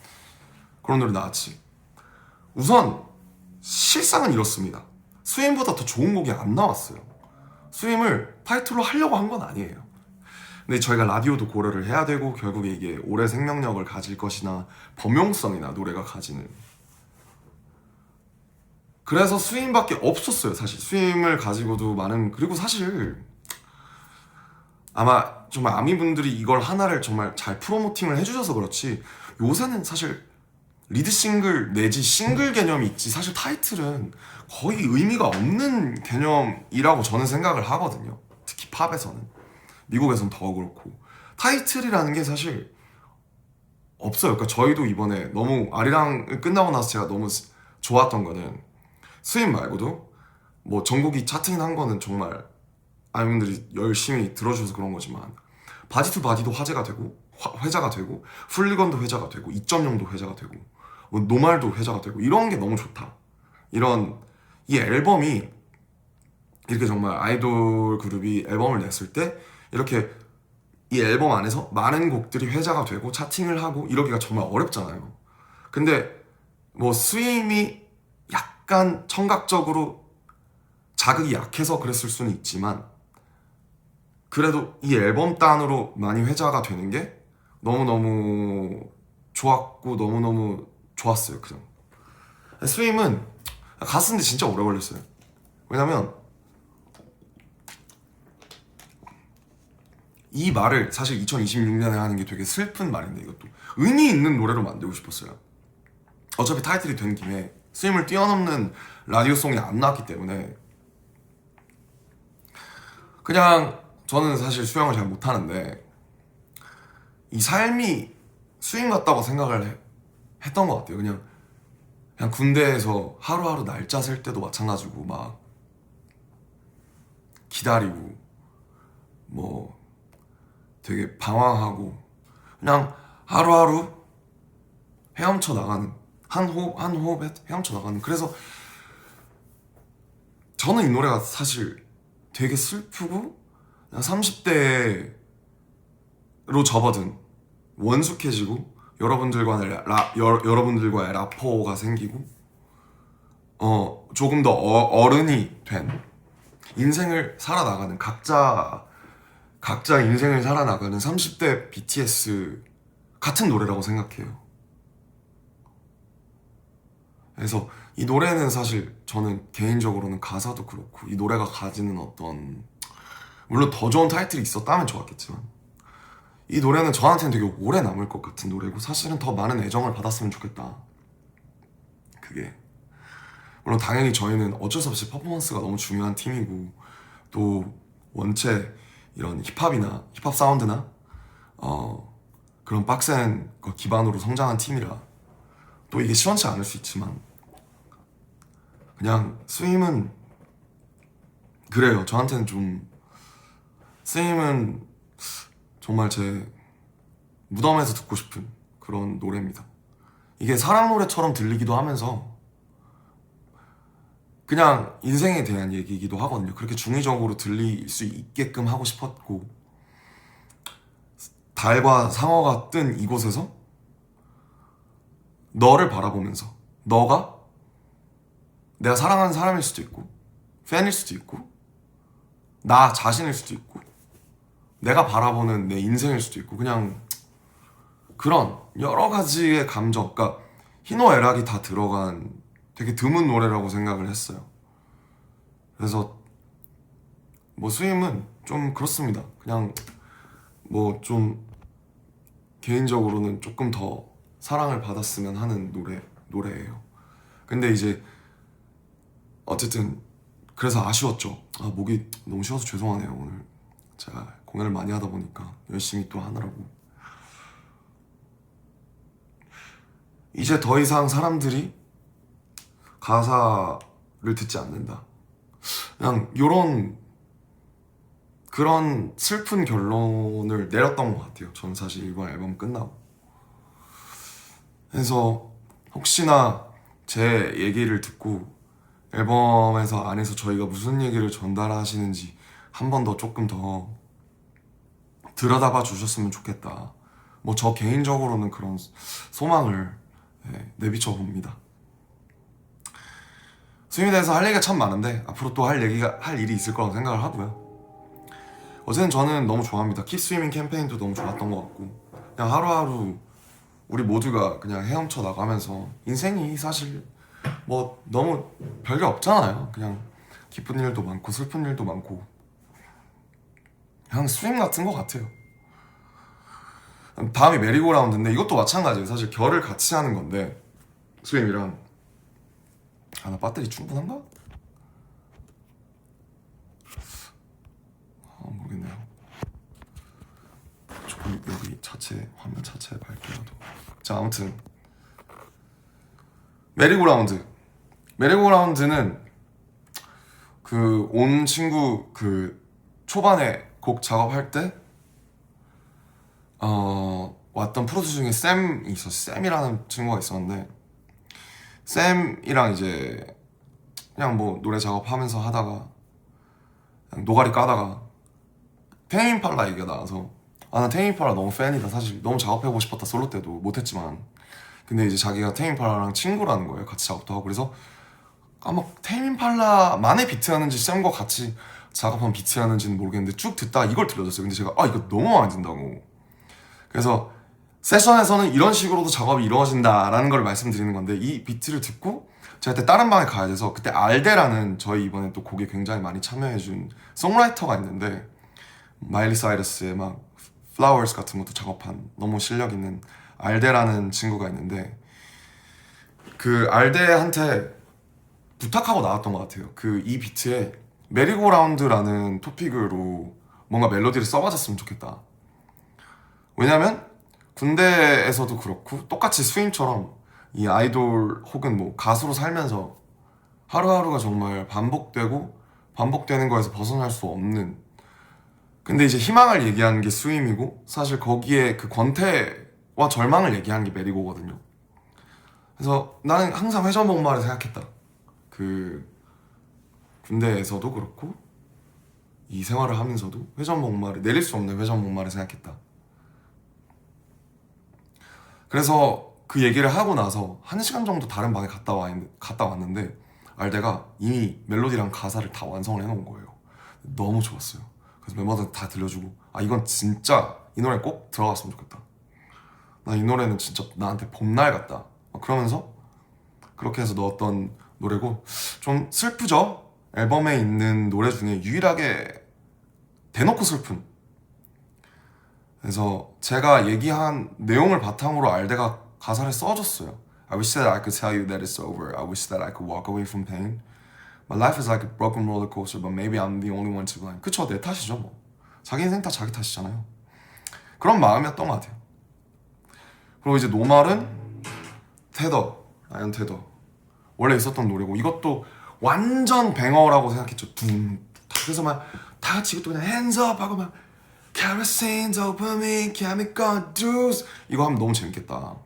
그런 노래 나왔지. 우선 실상은 이렇습니다. 스윙보다 더 좋은 곡이 안 나왔어요. 스윙을 타이틀로 하려고 한 건 아니에요. 근데 저희가 라디오도 고려를 해야 되고 결국에 이게 오래 생명력을 가질 것이나 범용성이나 노래가 가지는, 그래서 스윙밖에 없었어요. 사실 스윙을 가지고도 많은, 그리고 사실 아마 정말 아미분들이 이걸 하나를 정말 잘 프로모팅을 해주셔서 그렇지 요새는 사실 리드 싱글 내지 싱글 개념이 있지 사실 타이틀은 거의 의미가 없는 개념이라고 저는 생각을 하거든요. 특히 팝에서는, 미국에서는 더 그렇고 타이틀이라는 게 사실 없어요. 그러니까 저희도 이번에 너무 아리랑 끝나고 나서 제가 너무 좋았던 거는 스윙 말고도 뭐 전곡이 차트인 한 거는 정말 아미분들이 열심히 들어주셔서 그런 거지만 바디 투 바디도 화제가 되고 회자가 되고 훌리건도 회자가 되고 2.0도 회자가 되고 뭐 노말도 회자가 되고 이런 게 너무 좋다. 이런 이 앨범이 이렇게 정말 아이돌 그룹이 앨범을 냈을 때 이렇게 이 앨범 안에서 많은 곡들이 회자가 되고 차팅을 하고 이러기가 정말 어렵잖아요. 근데 뭐 스윙이 약간 청각적으로 자극이 약해서 그랬을 수는 있지만 그래도 이 앨범 단으로 많이 회자가 되는 게 너무너무 좋았고 너무너무 좋았어요. 그냥 스윙은 갔는데 진짜 오래 걸렸어요. 왜냐면 이 말을 사실 2026년에 하는 게 되게 슬픈 말인데 이것도 의미 있는 노래로 만들고 싶었어요. 어차피 타이틀이 된 김에 스윙을 뛰어넘는 라디오송이 안 나왔기 때문에 그냥 저는 사실 수영을 잘 못하는데 이 삶이 스윙 같다고 생각을 했던 것 같아요. 그냥 군대에서 하루하루 날짜 셀 때도 마찬가지고 막 기다리고 뭐 되게 방황하고 그냥 하루하루 헤엄쳐 나가는 한 호흡 한 호흡에 헤엄쳐 나가는. 그래서 저는 이 노래가 사실 되게 슬프고 그냥 30대로 접어든 원숙해지고 여러분들과의 라포가 생기고 조금 더 어른이 된 인생을 살아나가는 각자 인생을 살아나가는 30대 BTS 같은 노래라고 생각해요. 그래서 이 노래는 사실 저는 개인적으로는 가사도 그렇고 이 노래가 가지는 어떤 물론 더 좋은 타이틀이 있었다면 좋았겠지만 이 노래는 저한테는 되게 오래 남을 것 같은 노래고 사실은 더 많은 애정을 받았으면 좋겠다. 그게 물론 당연히 저희는 어쩔 수 없이 퍼포먼스가 너무 중요한 팀이고 또 원체 이런 힙합 사운드나 그런 빡센 거 기반으로 성장한 팀이라 또 이게 시원치 않을 수 있지만 그냥 스윙은 그래요. 저한테는 좀 스윙은 정말 제 무덤에서 듣고 싶은 그런 노래입니다. 이게 사랑 노래처럼 들리기도 하면서 그냥 인생에 대한 얘기이기도 하거든요. 그렇게 중의적으로 들릴 수 있게끔 하고 싶었고 달과 상어가 뜬 이곳에서 너를 바라보면서 너가 내가 사랑하는 사람일 수도 있고 팬일 수도 있고 나 자신일 수도 있고 내가 바라보는 내 인생일 수도 있고 그냥 그런 여러 가지의 감정, 그러니까 희노애락이 다 들어간 되게 드문 노래라고 생각을 했어요. 그래서 뭐 스윙은 좀 그렇습니다. 그냥 뭐 좀 개인적으로는 조금 더 사랑을 받았으면 하는 노래예요. 근데 이제 어쨌든 그래서 아쉬웠죠. 목이 너무 쉬어서 죄송하네요. 오늘 제가 공연을 많이 하다 보니까 열심히 또 하느라고. 이제 더 이상 사람들이 가사를 듣지 않는다. 그냥 그런 슬픈 결론을 내렸던 것 같아요. 저는 사실 이번 앨범 끝나고. 그래서 혹시나 제 얘기를 듣고 앨범에서 안에서 저희가 무슨 얘기를 전달하시는지 한 번 더 조금 더 들여다봐 주셨으면 좋겠다. 뭐 저 개인적으로는 그런 소망을 내비쳐 봅니다. 스윙에 대해서 할 얘기가 참 많은데 앞으로 또 할 일이 있을 거라고 생각을 하고요. 어쨌든 저는 너무 좋아합니다. 킵 스위밍 캠페인도 너무 좋았던 것 같고 그냥 하루하루 우리 모두가 그냥 헤엄쳐 나가면서 인생이 사실 뭐 너무 별게 없잖아요. 그냥 기쁜 일도 많고 슬픈 일도 많고 그냥 스윙 같은 것 같아요. 다음이 메리고라운드인데 이것도 마찬가지예요. 사실 결을 같이 하는 건데 스윙이랑 나 배터리 충분한가? 모르겠네요. 조금 여기 화면 자체에 밝게라도. 자, 아무튼 메리고라운드는 그 온 친구 그 초반에 곡 작업할 때 왔던 프로듀서 중에 쌤이 있었어. 쌤이라는 친구가 있었는데 쌤이랑 이제 그냥 뭐 노래 작업하면서 하다가 그냥 노가리 까다가 테임 임팔라 얘기가 나와서 난 테임 임팔라 너무 팬이다. 사실 너무 작업해보고 싶었다. 솔로 때도 못했지만 근데 이제 자기가 테임 임팔라랑 친구라는 거예요. 같이 작업도 하고. 그래서 막 테임 임팔라만의 비트 하는지 쌤과 같이 작업한 비트였는지는 모르겠는데 쭉 듣다가 이걸 들려줬어요. 근데 제가 이거 너무 마음에 든다고. 그래서 세션에서는 이런 식으로도 작업이 이루어진다라는 걸 말씀드리는 건데, 이 비트를 듣고 제가 그때 다른 방에 가야 돼서, 그때 알데라는 저희 이번에 또 곡에 굉장히 많이 참여해준 송라이터가 있는데, 마일리 사이러스의 막 Flowers 같은 것도 작업한 너무 실력 있는 알데라는 친구가 있는데, 그 알데한테 부탁하고 나왔던 것 같아요. 그 이 비트에 메리고라운드라는 토픽으로 뭔가 멜로디를 써봐줬으면 좋겠다. 왜냐면 군대에서도 그렇고 똑같이 스윙처럼 이 아이돌 혹은 뭐 가수로 살면서 하루하루가 정말 반복되는 거에서 벗어날 수 없는, 근데 이제 희망을 얘기하는 게 스윙이고, 사실 거기에 그 권태와 절망을 얘기하는 게 메리고거든요. 그래서 나는 항상 회전목마를 생각했다. 그 군대에서도 그렇고 이 생활을 하면서도 회전목마를, 내릴 수 없는 회전목마를 생각했다. 그래서 그 얘기를 하고 나서 1시간 정도 다른 방에 갔다 왔는데 알데가 이미 멜로디랑 가사를 다 완성을 해놓은 거예요. 너무 좋았어요. 그래서 멤버들 다 들려주고, 이건 진짜 이 노래 꼭 들어갔으면 좋겠다. 나 이 노래는 진짜 나한테 봄날 같다. 그러면서 그렇게 해서 넣었던 노래고, 좀 슬프죠? 앨범에 있는 노래 중에 유일하게 대놓고 슬픈. 그래서 제가 얘기한 내용을 바탕으로 알데가 가사를 써줬어요. I wish that I could tell you that it's over. I wish that I could walk away from pain. My life is like a broken roller coaster, but maybe I'm the only one to blame. 그쵸, 내 탓이죠 뭐. 자기 인생 다 자기 탓이잖아요. 그런 마음이었던 것 같아요. 그리고 이제 노말은 아이언 테더 원래 있었던 노래고, 이것도 완전 뱅어라고 생각했죠. 그래서 막 다 같이 이것도 그냥 hands up 하고 막 kerosene, dopamine, chemical juice 이거 하면 너무 재밌겠다.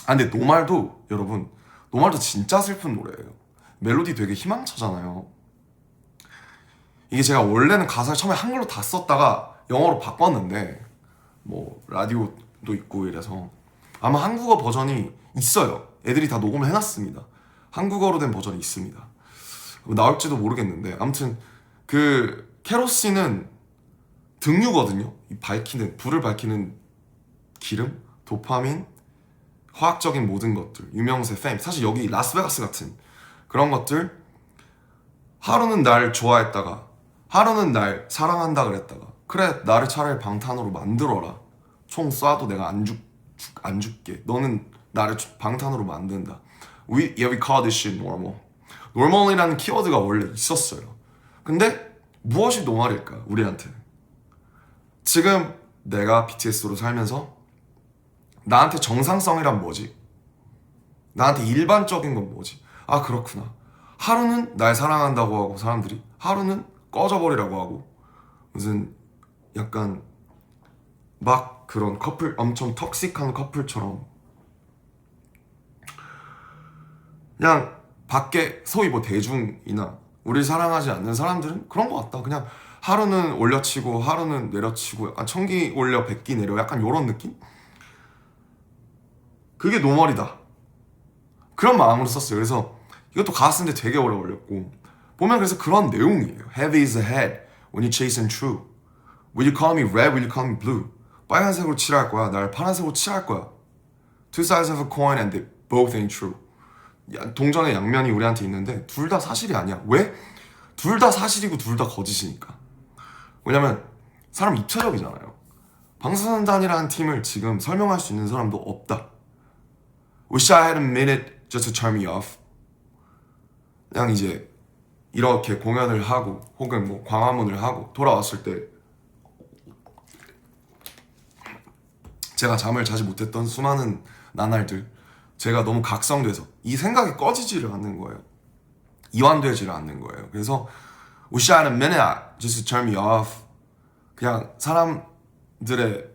근데 노말도 여러분, 노말도 진짜 슬픈 노래예요. 멜로디 되게 희망차잖아요. 이게 제가 원래는 가사를 처음에 한글로 다 썼다가 영어로 바꿨는데, 뭐 라디오도 있고 이래서 아마 한국어 버전이 있어요. 애들이 다 녹음을 해놨습니다. 한국어로 된 버전이 있습니다. 나올지도 모르겠는데, 아무튼 그 케로신은 등유거든요. 이 불을 밝히는 기름, 도파민, 화학적인 모든 것들, 유명세, 페임, 사실 여기 라스베가스 같은 그런 것들. 하루는 날 좋아했다가, 하루는 날 사랑한다 그랬다가, 그래 나를 차라리 방탄으로 만들어라. 총 쏴도 내가 안 죽게. 너는 나를 방탄으로 만든다. We call this shit normal. normal이라는 키워드가 원래 있었어요. 근데 무엇이 노말일까 우리한테? 지금 내가 BTS로 살면서 나한테 정상성이란 뭐지? 나한테 일반적인 건 뭐지? 그렇구나. 하루는 날 사랑한다고 하고 사람들이, 하루는 꺼져버리라고 하고, 무슨 약간 막 그런 커플, 엄청 톡식한 커플처럼 그냥 밖에 소위 뭐 대중이나 우리 사랑하지 않는 사람들은 그런 것 같다. 그냥 하루는 올려치고 하루는 내려치고, 약간 천기 올려 백기 내려, 약간 요런 느낌? 그게 노멀이다. 그런 마음으로 썼어요. 그래서 이것도 가사 쓰는데 되게 오래 걸렸고, 보면 그래서 그런 내용이에요. Heavy is the head when you chasing true. Will you call me red? Will you call me blue? 빨간색으로 칠할 거야. 날 파란색으로 칠할 거야. Two sides of a coin and they both ain't true. 동전의 양면이 우리한테 있는데 둘 다 사실이 아니야. 왜? 둘 다 사실이고 둘 다 거짓이니까. 왜냐면 사람 입체적이잖아요. 방탄소년단이라는 팀을 지금 설명할 수 있는 사람도 없다. Wish I had a minute just to turn me off. 그냥 이제 이렇게 공연을 하고 혹은 뭐 광화문을 하고 돌아왔을 때 제가 잠을 자지 못했던 수많은 나날들, 제가 너무 각성돼서 이 생각이 꺼지지를 않는 거예요. 이완되지를 않는 거예요. 그래서 Wish I had a minute just to turn me off. 그냥 사람들의,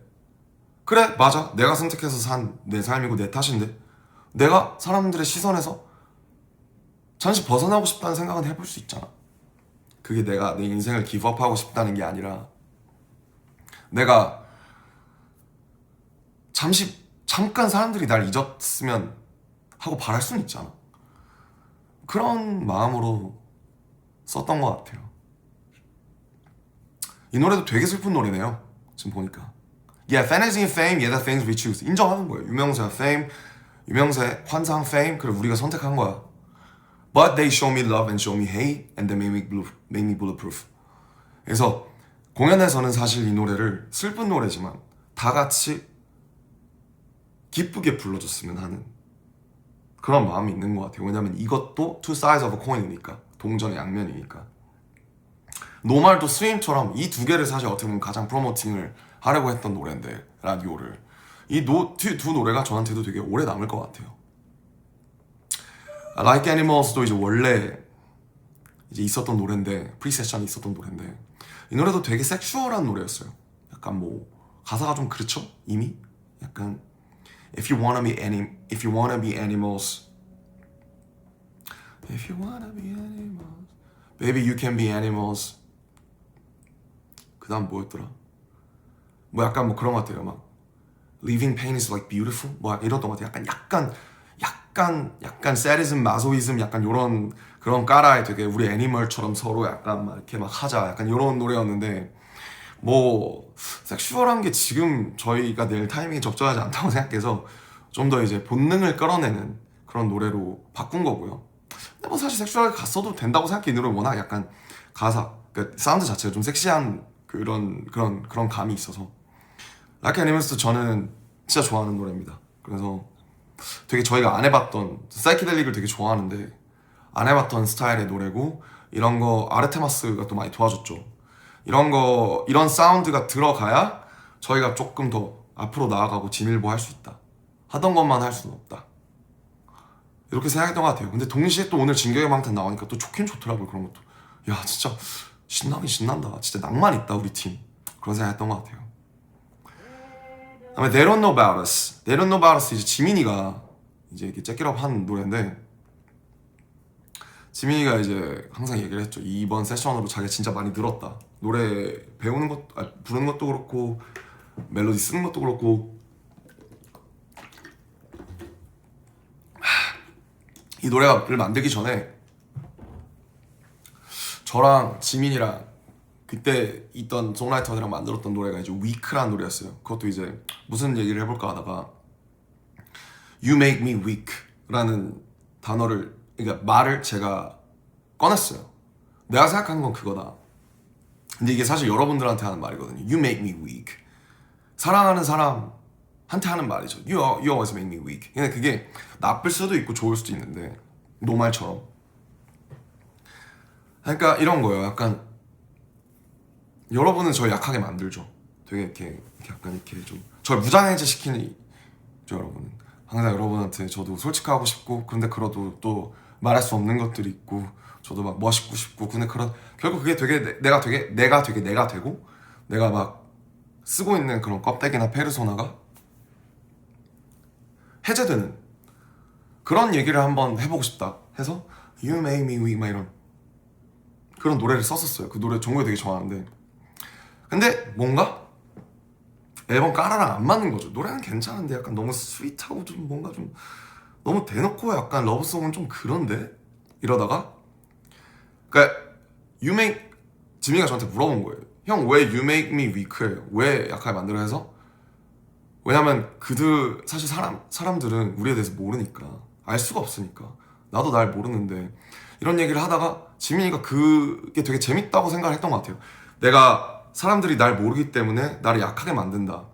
그래 맞아, 내가 선택해서 산 내 삶이고 내 탓인데 내가 사람들의 시선에서 잠시 벗어나고 싶다는 생각은 해볼 수 있잖아. 그게 내가 내 인생을 기브업하고 싶다는 게 아니라 내가 잠깐 사람들이 날 잊었으면 하고 바랄 수는 있잖아. 그런 마음으로 썼던 것 같아요. 이 노래도 되게 슬픈 노래네요. 지금 보니까. Yeah, fantasy and fame, yeah, the things we choose. 인정하는 거예요. 유명세와 fame, 유명세, 환상, fame, 그걸 우리가 선택한 거야. But they show me love and show me hate, and they make me bulletproof. 그래서 공연에서는 사실 이 노래를 슬픈 노래지만 다 같이 기쁘게 불러줬으면 하는 그런 마음이 있는 것 같아요. 왜냐면 이것도 two sides of a coin이니까, 동전의 양면이니까. 노말도 스윙처럼 이 두 개를 사실 어떻게 보면 가장 프로모팅을 하려고 했던 노래인데, 라디오를. 이 두 노래가 저한테도 되게 오래 남을 것 같아요. Like Animals도 이제 원래 이제 있었던 노래인데, 프리세션이 있었던 노래인데, 이 노래도 되게 섹슈얼한 노래였어요. 약간 뭐 가사가 좀 그렇죠? 이미 약간 If you wanna be animals, if you wanna be animals, baby you can be animals. 그 다음 뭐였더라? 뭐 약간 뭐 그런 것 같아요. 막 Living pain is like beautiful. 뭐 이랬던 것 같아요. 약간 sadism, 마소이즘, 약간 요런 그런 까라에 되게 우리 애니멀처럼 서로 약간 막 이렇게 막 하자, 약간 요런 노래였는데, 뭐 섹슈얼한 게 지금 저희가 낼 타이밍이 적절하지 않다고 생각해서 좀 더 이제 본능을 끌어내는 그런 노래로 바꾼 거고요. 근데 뭐 사실 섹슈얼하게 갔어도 된다고 생각해. 이 노래는 워낙 약간 가사, 그러니까 사운드 자체가 좀 섹시한 그런 감이 있어서. Like Animals도 저는 진짜 좋아하는 노래입니다. 그래서 되게 저희가 안 해봤던, 사이키델릭을 되게 좋아하는데 안 해봤던 스타일의 노래고, 이런 거 아르테마스가 또 많이 도와줬죠. 이런 사운드가 들어가야 저희가 조금 더 앞으로 나아가고 진일보 할 수 있다. 하던 것만 할 수는 없다. 이렇게 생각했던 것 같아요. 근데 동시에 또 오늘 진격의 방탄 나오니까 또 좋긴 좋더라고요. 그런 것도. 야, 진짜 신나긴 신난다. 진짜 낭만 있다, 우리 팀. 그런 생각했던 것 같아요. 그다음에 They Don't Know About Us. They Don't Know About Us, 이제 지민이가 이제 이렇게 째끼럽 한 노래인데, 지민이가 이제 항상 얘기를 했죠. 이번 세션으로 자기가 진짜 많이 늘었다. 노래 배우는 것, 부르는 것도 그렇고 멜로디 쓰는 것도 그렇고. 이 노래를 만들기 전에 저랑 지민이랑 그때 있던 송라이터들이랑 만들었던 노래가 이제 Weak라는 노래였어요. 그것도 이제 무슨 얘기를 해볼까 하다가 You make me weak 라는 단어를, 그러니까 말을 제가 꺼냈어요. 내가 생각하는 건 그거다. 근데 이게 사실 여러분들한테 하는 말이거든요. You make me weak. 사랑하는 사람한테 하는 말이죠. You always make me weak. 근데 그게 나쁠 수도 있고 좋을 수도 있는데, 노말처럼. 그러니까 이런 거예요. 약간 여러분은 저 약하게 만들죠. 되게 이렇게 약간 이렇게 좀 저를 무장해제 시키는 여러분은. 항상 여러분한테 저도 솔직하고 싶고, 근데 그래도 또 말할 수 없는 것들이 있고, 저도 막 멋있고 싶고, 근데 결국 그게 되게 내가 되고, 내가 막 쓰고 있는 그런 껍데기나 페르소나가 해제되는 그런 얘기를 한번 해보고 싶다 해서 You make me weak, 막 이런 그런 노래를 썼었어요. 그 노래 정말 되게 좋아하는데, 근데 뭔가 앨범 까라랑 안 맞는 거죠. 노래는 괜찮은데 약간 너무 스윗하고 좀 뭔가 좀 너무 대놓고 약간 러브송은 좀 그런데, 이러다가 그러니까 지민이가 저한테 물어본 거예요. 형 왜 You make me weak해요? 왜 약하게 만들어? 해서 왜냐면 사실 사람들은 우리에 대해서 모르니까, 알 수가 없으니까. 나도 날 모르는데, 이런 얘기를 하다가 지민이가 그게 되게 재밌다고 생각을 했던 것 같아요. 내가 사람들이 날 모르기 때문에 나를 약하게 만든다.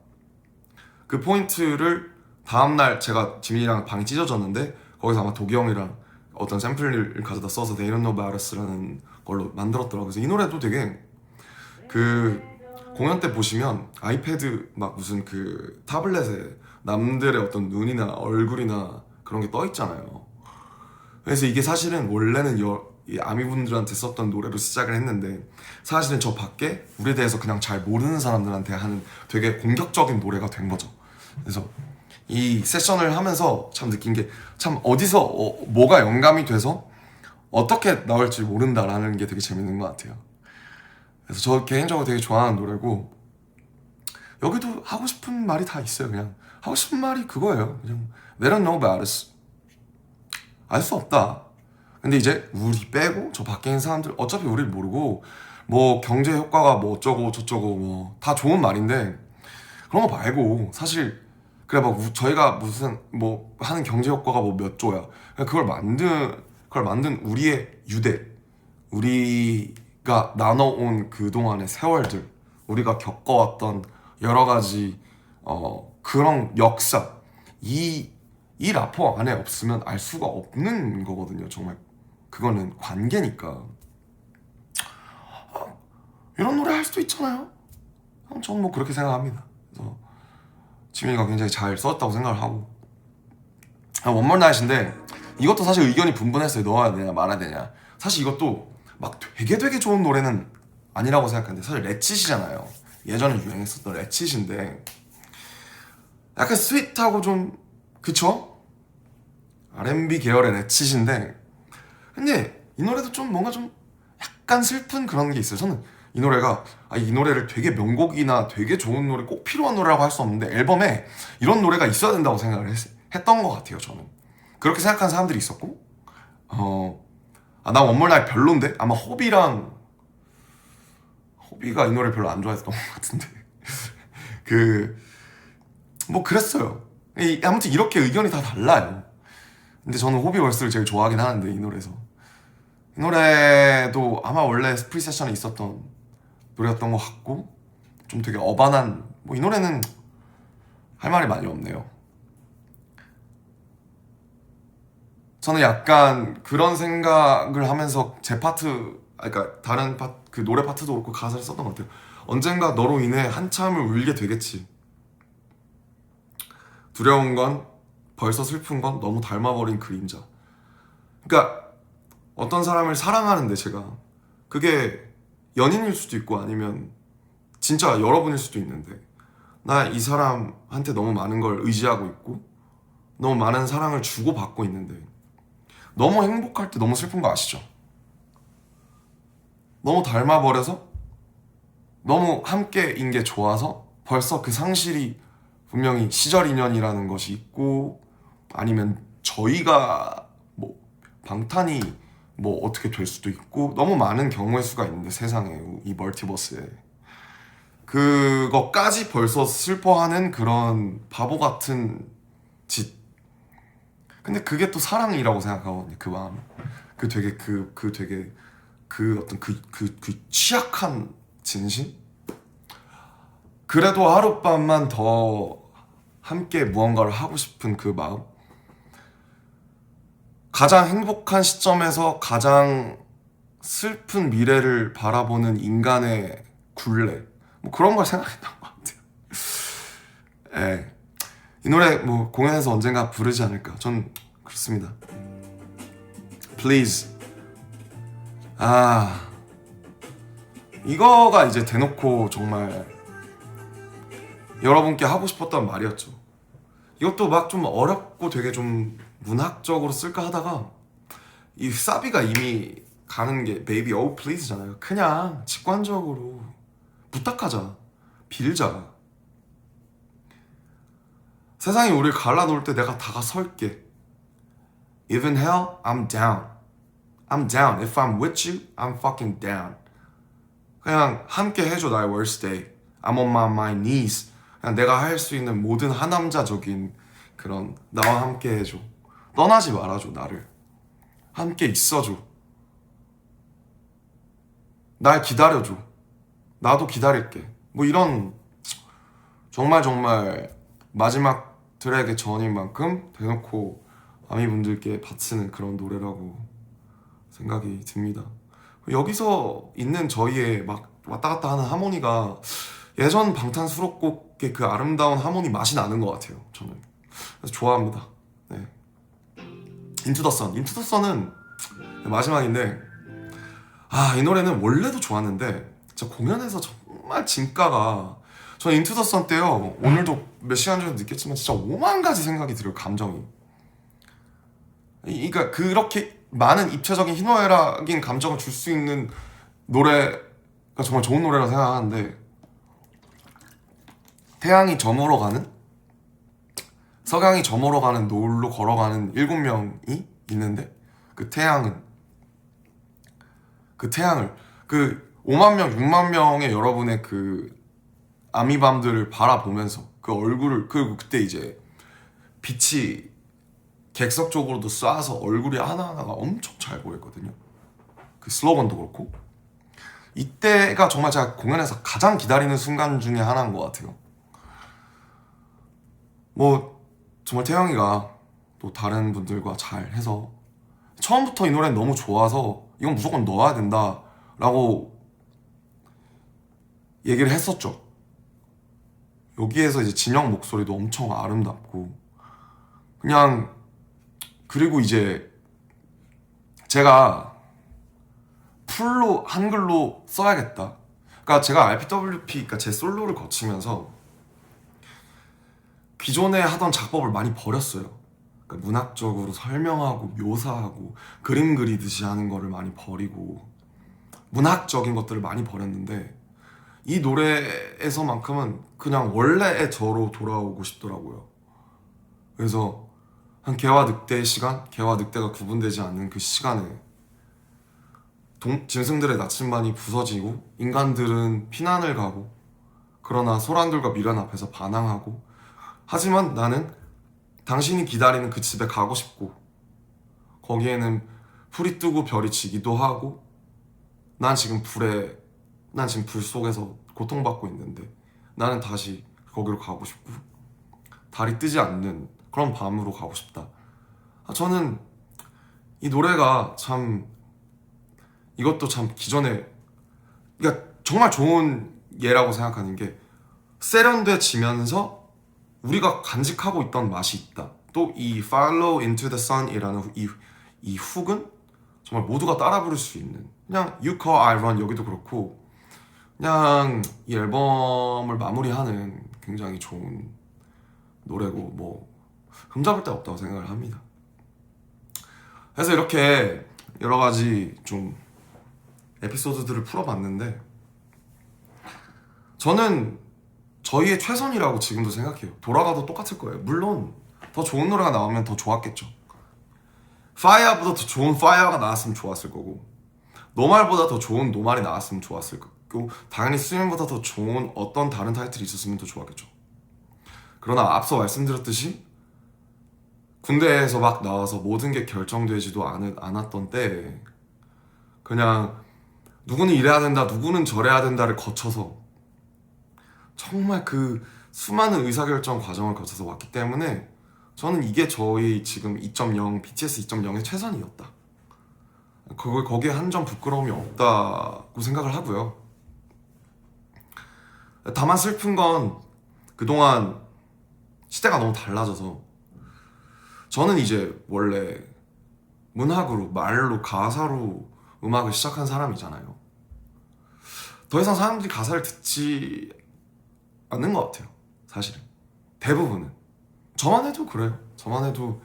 그 포인트를 다음날 제가 지민이랑 방이 찢어졌는데, 거기서 아마 도기 형이랑 어떤 샘플을 가져다 써서 They Don't Know About Us라는 걸로 만들었더라고요. 그래서 이 노래도 되게 그 공연 때 보시면 아이패드 막 무슨 그 타블렛에 남들의 어떤 눈이나 얼굴이나 그런 게 떠 있잖아요. 그래서 이게 사실은 원래는 이 아미분들한테 썼던 노래로 시작을 했는데, 사실은 저 밖에 우리에 대해서 그냥 잘 모르는 사람들한테 하는 되게 공격적인 노래가 된 거죠. 그래서 이 세션을 하면서 참 느낀 게, 참 어디서 뭐가 영감이 돼서 어떻게 나올지 모른다라는 게 되게 재밌는 것 같아요. 그래서 저 개인적으로 되게 좋아하는 노래고, 여기도 하고 싶은 말이 다 있어요. 그냥 하고 싶은 말이 그거예요. 그냥 They don't know about us. 알 수 없다. 근데 이제 우리 빼고 저 밖에 있는 사람들 어차피 우리를 모르고, 뭐 경제 효과가 뭐 어쩌고 저쩌고 뭐 다 좋은 말인데 그런 거 말고 사실 그래 막 저희가 무슨 뭐 하는 경제 효과가 뭐 몇 조야. 그걸 만든 우리의 유대, 우리가 나눠온 그동안의 세월들, 우리가 겪어왔던 여러 가지 그런 역사, 이 라포 안에 없으면 알 수가 없는 거거든요. 정말 그거는 관계니까. 이런 노래 할 수도 있잖아요. 저는 뭐 그렇게 생각합니다. 그래서 지민이가 굉장히 잘 썼다고 생각을 하고. 원몰 나잇인데 이것도 사실 의견이 분분했어요. 넣어야 되냐 말아야 되냐. 사실 이것도 막 되게 좋은 노래는 아니라고 생각하는데 사실 레치시잖아요. 예전에 유행했었던 레치시인데 약간 스윗하고 좀 그쵸? R&B 계열의 레치시인데 근데 이 노래도 좀 뭔가 좀 약간 슬픈 그런 게 있어요. 저는 이 노래가 이 노래를 되게 명곡이나 되게 좋은 노래 꼭 필요한 노래라고 할 수 없는데 앨범에 이런 노래가 있어야 된다고 생각을 했던 것 같아요. 저는 그렇게 생각하는 사람들이 있었고 나 원몰 나잇 별론데 아마 호비가 이 노래 별로 안 좋아했던 것 같은데 뭐 그랬어요. 아무튼 이렇게 의견이 다 달라요. 근데 저는 호비 월스를 제일 좋아하긴 하는데 이 노래에서 이 노래도 아마 원래 프리세션에 있었던 노래였던 것 같고 좀 되게 어반한 뭐 이 노래는 할 말이 많이 없네요. 저는 약간 그런 생각을 하면서 제 파트 그러니까 다른 그 노래 파트도 그렇고 가사를 썼던 것 같아요. 언젠가 너로 인해 한참을 울게 되겠지. 두려운 건 벌써 슬픈 건 너무 닮아버린 그림자. 그러니까 어떤 사람을 사랑하는데 제가 그게 연인일 수도 있고 아니면 진짜 여러분일 수도 있는데 나 이 사람한테 너무 많은 걸 의지하고 있고 너무 많은 사랑을 주고받고 있는데 너무 행복할 때 너무 슬픈 거 아시죠? 너무 닮아버려서 너무 함께인 게 좋아서 벌써 그 상실이 분명히 시절 인연이라는 것이 있고 아니면 저희가 뭐 방탄이 뭐 어떻게 될 수도 있고 너무 많은 경우의 수가 있는데 세상에 이 멀티버스에 그것까지 벌써 슬퍼하는 그런 바보 같은 짓. 근데 그게 또 사랑이라고 생각하거든요. 그 마음. 그 어떤 그 취약한 진심. 그래도 하룻밤만 더 함께 무언가를 하고 싶은 그 마음. 가장 행복한 시점에서 가장 슬픈 미래를 바라보는 인간의 굴레. 뭐 그런 걸 생각했던 것 같아요. 예. 이 노래 뭐 공연에서 언젠가 부르지 않을까. 전 그렇습니다. Please. 이거가 이제 대놓고 정말 여러분께 하고 싶었던 말이었죠. 이것도 막 좀 어렵고 되게 좀 문학적으로 쓸까 하다가 이 사비가 이미 가는 게 Baby Oh Please잖아요. 그냥 직관적으로 부탁하자. 빌자. 세상이 우리를 갈라놓을 때 내가 다가설게. Even hell, I'm down. I'm down. If I'm with you, I'm fucking down. 그냥 함께 해줘 나의 worst day. I'm on my knees. 그냥 내가 할 수 있는 모든 하남자적인 그런 나와 함께 해줘. 떠나지 말아줘 나를. 함께 있어줘. 날 기다려줘. 나도 기다릴게. 뭐 이런 정말 마지막 트랙의 전인 만큼 대놓고 아미분들께 바치는 그런 노래라고 생각이 듭니다. 여기서 있는 저희의 막 왔다 갔다 하는 하모니가 예전 방탄 수록곡의 그 아름다운 하모니 맛이 나는 것 같아요. 저는 그래서 좋아합니다. 네. 인투 더 선. 인투 더 선은 마지막인데 이 노래는 원래도 좋았는데 진짜 공연에서 정말 진가가 저는 인투 더 선 때요 오늘도 몇 시간 전에 느꼈지만 진짜 5만 가지 생각이 들어요. 감정이. 그러니까 그렇게 많은 입체적인 희노애락인 감정을 줄 수 있는 노래가 정말 좋은 노래라고 생각하는데 태양이 저물어 가는 석양이 저물어 가는 노을로 걸어가는 7명이 있는데 그 태양을 그 5만 명, 6만 명의 여러분의 그 아미밤들을 바라보면서 그 얼굴을, 그리고 그때 이제 빛이 객석 쪽으로도 쏴서 얼굴이 하나하나가 엄청 잘 보였거든요. 그 슬로건도 그렇고. 이때가 정말 제가 공연에서 가장 기다리는 순간 중에 하나인 것 같아요. 뭐 정말 태영이가 또 다른 분들과 잘 해서 처음부터 이 노래는 너무 좋아서 이건 무조건 넣어야 된다 라고 얘기를 했었죠. 여기에서 이제 진영 목소리도 엄청 아름답고 그냥, 그리고 이제 제가 풀로 한글로 써야겠다. 그러니까 제가 RPWP, 그러니까 제 솔로를 거치면서 기존에 하던 작법을 많이 버렸어요. 그러니까 문학적으로 설명하고 묘사하고 그림 그리듯이 하는 거를 많이 버리고 문학적인 것들을 많이 버렸는데 이 노래에서만큼은 그냥 원래의 저로 돌아오고 싶더라고요. 그래서 한 개와 늑대의 시간, 개와 늑대가 구분되지 않는 그 시간에 짐승들의 나침반이 부서지고 인간들은 피난을 가고 그러나 소란들과 미련 앞에서 반항하고 하지만 나는 당신이 기다리는 그 집에 가고 싶고 거기에는 불이 뜨고 별이 지기도 하고 난 지금 불 속에서 고통받고 있는데 나는 다시 거기로 가고 싶고 달이 뜨지 않는 그런 밤으로 가고 싶다. 저는 이 노래가 참, 이것도 참 기존에, 그러니까 정말 좋은 예라고 생각하는 게 세련돼지면서 우리가 간직하고 있던 맛이 있다. 또 이 Follow Into the Sun이라는 이 훅은 정말 모두가 따라 부를 수 있는, 그냥 You Call I Run 여기도 그렇고 그냥 이 앨범을 마무리하는 굉장히 좋은 노래고 뭐 흠잡을 데 없다고 생각을 합니다. 그래서 이렇게 여러 가지 좀 에피소드들을 풀어봤는데 저는 저희의 최선이라고 지금도 생각해요. 돌아가도 똑같을 거예요. 물론 더 좋은 노래가 나오면 더 좋았겠죠. 파이어보다 더 좋은 파이어가 나왔으면 좋았을 거고 노말보다 더 좋은 노말이 나왔으면 좋았을 거고 당연히 스윙보다 더 좋은 어떤 다른 타이틀이 있었으면 더 좋았겠죠. 그러나 앞서 말씀드렸듯이 군대에서 막 나와서 모든 게 결정되지도 않았던 때에 그냥 누구는 이래야 된다, 누구는 저래야 된다를 거쳐서 정말 그 수많은 의사결정 과정을 거쳐서 왔기 때문에 저는 이게 저희 지금 2.0, BTS 2.0의 최선이었다. 거기에 한 점 부끄러움이 없다고 생각을 하고요. 다만 슬픈 건 그동안 시대가 너무 달라져서 저는 이제 원래 문학으로, 말로, 가사로 음악을 시작한 사람이잖아요. 더 이상 사람들이 가사를 듣지 않는 것 같아요. 사실은 대부분은. 저만 해도 그래요. 저만 해도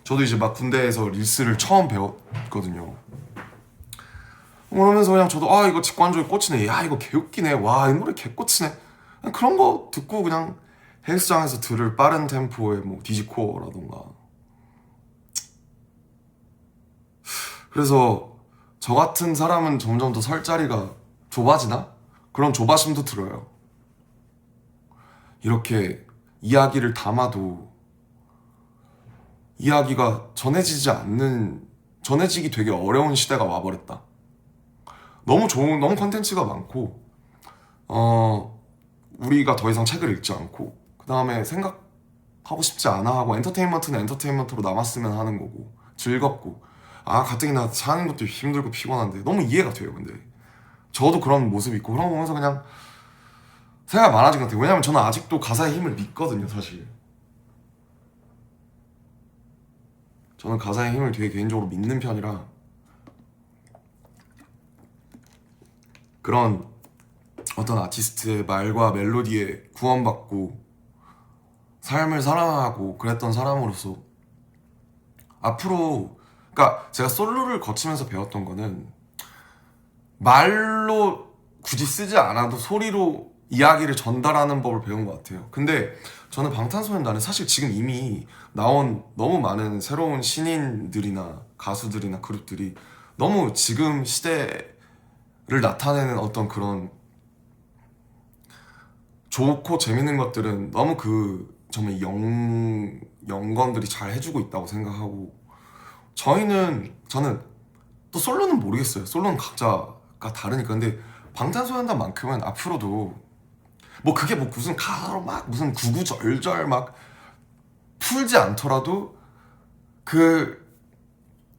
저도 이제 막 군대에서 릴스를 처음 배웠거든요. 그러면서 그냥 저도 이거 직관적이 꽂히네, 야 이거 개웃기네, 와 이 노래 개꽂히네, 그런 거 듣고 그냥 헬스장에서 들을 빠른 템포의 뭐 디지코어라던가. 그래서 저 같은 사람은 점점 더 설 자리가 좁아지나? 그런 조바심도 들어요. 이렇게 이야기를 담아도 이야기가 전해지기 되게 어려운 시대가 와버렸다. 너무 컨텐츠가 많고 우리가 더 이상 책을 읽지 않고 그 다음에 생각하고 싶지 않아 하고 엔터테인먼트는 엔터테인먼트로 남았으면 하는 거고 즐겁고 가뜩이나 사는 것도 힘들고 피곤한데 너무 이해가 돼요. 근데 저도 그런 모습이 있고 그런 거 보면서 그냥 생각이 많아진 것 같아요. 왜냐면 저는 아직도 가사의 힘을 믿거든요. 사실 저는 가사의 힘을 되게 개인적으로 믿는 편이라 그런 어떤 아티스트의 말과 멜로디에 구원받고 삶을 사랑하고 그랬던 사람으로서 앞으로, 그러니까 제가 솔로를 거치면서 배웠던 거는 말로 굳이 쓰지 않아도 소리로 이야기를 전달하는 법을 배운 것 같아요. 근데 저는 방탄소년단은 사실 지금 이미 나온 너무 많은 새로운 신인들이나 가수들이나 그룹들이 너무 지금 시대를 나타내는 어떤 그런 좋고 재밌는 것들은 너무 정말 연건들이 잘 해주고 있다고 생각하고, 저는 또 솔로는 모르겠어요. 솔로는 각자가 다르니까. 근데 방탄소년단만큼은 앞으로도 뭐 그게 뭐 무슨 가사로 막 무슨 구구절절 막 풀지 않더라도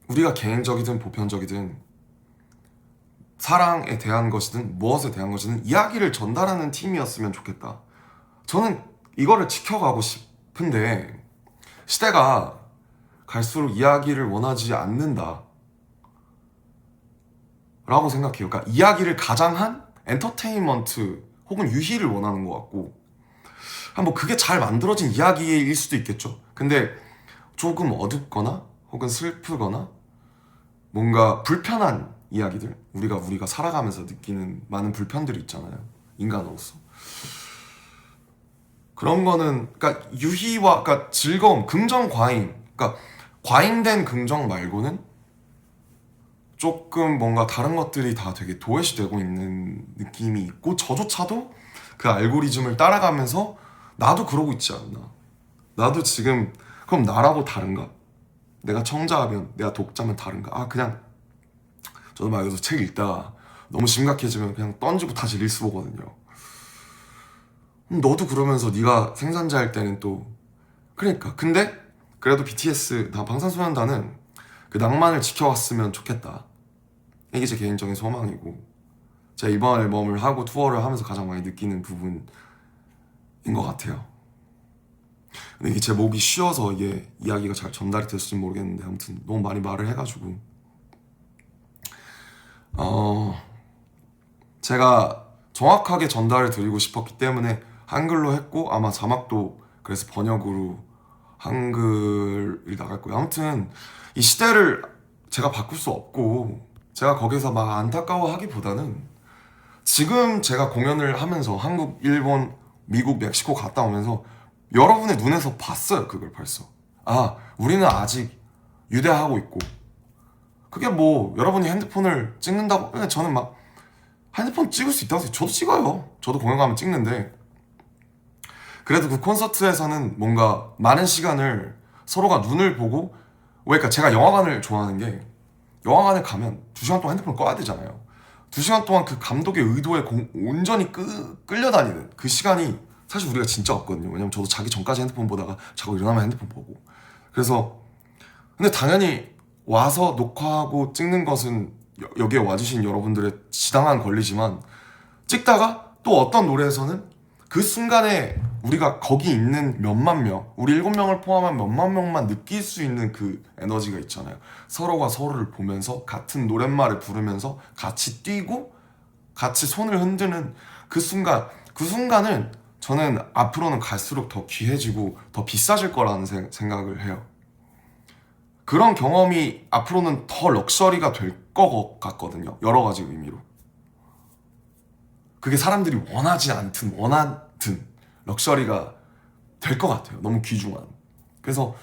우리가 개인적이든 보편적이든 사랑에 대한 것이든 무엇에 대한 것이든 이야기를 전달하는 팀이었으면 좋겠다. 저는 이거를 지켜가고 싶은데 시대가 갈수록 이야기를 원하지 않는다 라고 생각해요. 그러니까 이야기를 가장한 엔터테인먼트 혹은 유희를 원하는 것 같고, 뭐 그게 잘 만들어진 이야기일 수도 있겠죠. 근데 조금 어둡거나 혹은 슬프거나 뭔가 불편한 이야기들, 우리가 살아가면서 느끼는 많은 불편들이 있잖아요, 인간으로서. 그런 거는 그러니까 유희와, 그러니까 즐거움, 긍정 과잉, 그러니까 과잉된 긍정 말고는 조금 뭔가 다른 것들이 다 되게 도외시되고 있는 느낌이 있고, 저조차도 그 알고리즘을 따라가면서 나도 그러고 있지 않나. 나도 지금 그럼 나라고 다른가? 내가 청자하면, 내가 독자면 다른가? 그냥 저도 말 그대로 책 읽다가 너무 심각해지면 그냥 던지고 다시 릴스 보거든요. 너도 그러면서 네가 생산자일 때는 또 그러니까. 근데 그래도 BTS, 방탄소년단은 그 낭만을 지켜왔으면 좋겠다. 이게 제 개인적인 소망이고, 제가 이번 앨범을 하고 투어를 하면서 가장 많이 느끼는 부분인 것 같아요. 근데 이게 제 목이 쉬어서 이게 이야기가 잘 전달이 됐을지 모르겠는데, 아무튼 너무 많이 말을 해가지고 제가 정확하게 전달을 드리고 싶었기 때문에 한글로 했고, 아마 자막도 그래서 번역으로 한글이 나갈 거예요. 아무튼 이 시대를 제가 바꿀 수 없고, 제가 거기서 막 안타까워하기보다는 지금 제가 공연을 하면서 한국, 일본, 미국, 멕시코 갔다 오면서 여러분의 눈에서 봤어요. 그걸 벌써. 우리는 아직 유대하고 있고, 그게 뭐 여러분이 핸드폰을 찍는다고, 근데 저는 막 핸드폰 찍을 수 있다고 해서 저도 찍어요. 저도 공연 가면 찍는데, 그래도 그 콘서트에서는 뭔가 많은 시간을 서로가 눈을 보고, 그러니까 제가 영화관을 좋아하는 게, 영화관에 가면 2시간 동안 핸드폰을 꺼야 되잖아요. 2시간 동안 그 감독의 의도에 온전히 끌려다니는 그 시간이 사실 우리가 진짜 없거든요. 왜냐면 저도 자기 전까지 핸드폰 보다가 자고 일어나면 핸드폰 보고. 그래서 근데 당연히 와서 녹화하고 찍는 것은 여기에 와주신 여러분들의 지당한 권리지만, 찍다가 또 어떤 노래에서는 그 순간에 우리가 거기 있는 몇만 명, 우리 7명을 포함한 몇만 명만 느낄 수 있는 그 에너지가 있잖아요. 서로가 서로를 보면서 같은 노랫말을 부르면서 같이 뛰고 같이 손을 흔드는 그 순간을 저는 앞으로는 갈수록 더 귀해지고 더 비싸질 거라는 생각을 해요. 그런 경험이 앞으로는 더 럭셔리가 될 것 같거든요. 여러 가지 의미로. 그게 사람들이 원하지 않든 원하든 럭셔리가 될 것 같아요. 너무 귀중한. 그래서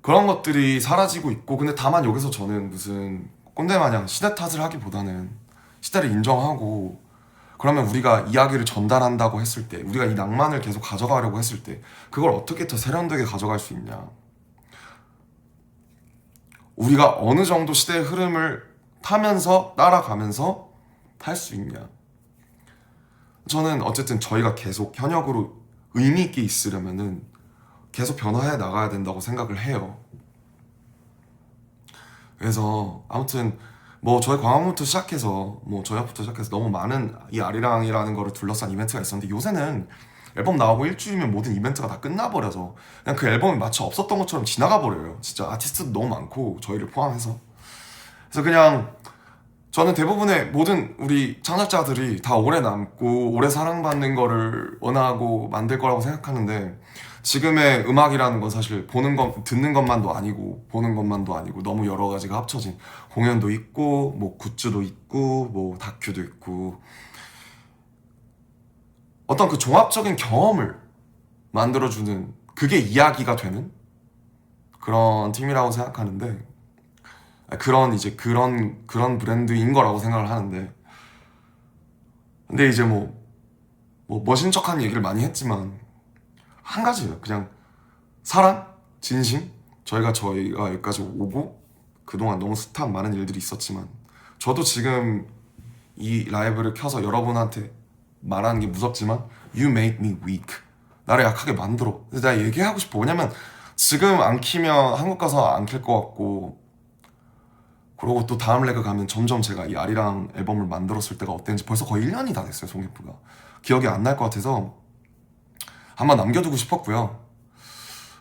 그런 것들이 사라지고 있고, 근데 다만 여기서 저는 무슨 꼰대 마냥 시대 탓을 하기보다는 시대를 인정하고, 그러면 우리가 이야기를 전달한다고 했을 때, 우리가 이 낭만을 계속 가져가려고 했을 때 그걸 어떻게 더 세련되게 가져갈 수 있냐, 우리가 어느 정도 시대의 흐름을 타면서 따라가면서 탈 수 있냐. 저는 어쨌든 저희가 계속 현역으로 의미 있게 있으려면은 계속 변화해 나가야 된다고 생각을 해요. 그래서 아무튼 뭐 저희 광화문부터 시작해서 뭐 저녁부터 시작해서 너무 많은 이 아리랑이라는 거를 둘러싼 이벤트가 있었는데, 요새는 앨범 나오고 일주일이면 모든 이벤트가 다 끝나버려서 그냥 그 앨범이 마치 없었던 것처럼 지나가 버려요. 진짜 아티스트도 너무 많고 저희를 포함해서. 그래서 그냥 저는 대부분의 모든 우리 창작자들이 다 오래 남고 오래 사랑받는 거를 원하고 만들 거라고 생각하는데, 지금의 음악이라는 건 사실 듣는 것만도 아니고 보는 것만도 아니고 너무 여러 가지가 합쳐진, 공연도 있고 뭐 굿즈도 있고 뭐 다큐도 있고, 어떤 그 종합적인 경험을 만들어주는, 그게 이야기가 되는 그런 팀이라고 생각하는데, 그런 브랜드인 거라고 생각을 하는데, 근데 이제 뭐 멋진 척한 얘기를 많이 했지만 한 가지예요. 그냥 사랑, 진심. 저희가 여기까지 오고 그동안 너무 숱한 많은 일들이 있었지만 저도 지금 이 라이브를 켜서 여러분한테 말하는 게 무섭지만 You make me weak. 나를 약하게 만들어. 근데 내가 얘기하고 싶어. 왜냐면 지금 안 키면 한국 가서 안 킬 것 같고, 그리고 또 다음 레그 가면 점점 제가 이 아리랑 앨범을 만들었을 때가 어땠는지 벌써 거의 1년이 다 됐어요. 송기프가 기억이 안 날 것 같아서 한번 남겨두고 싶었고요.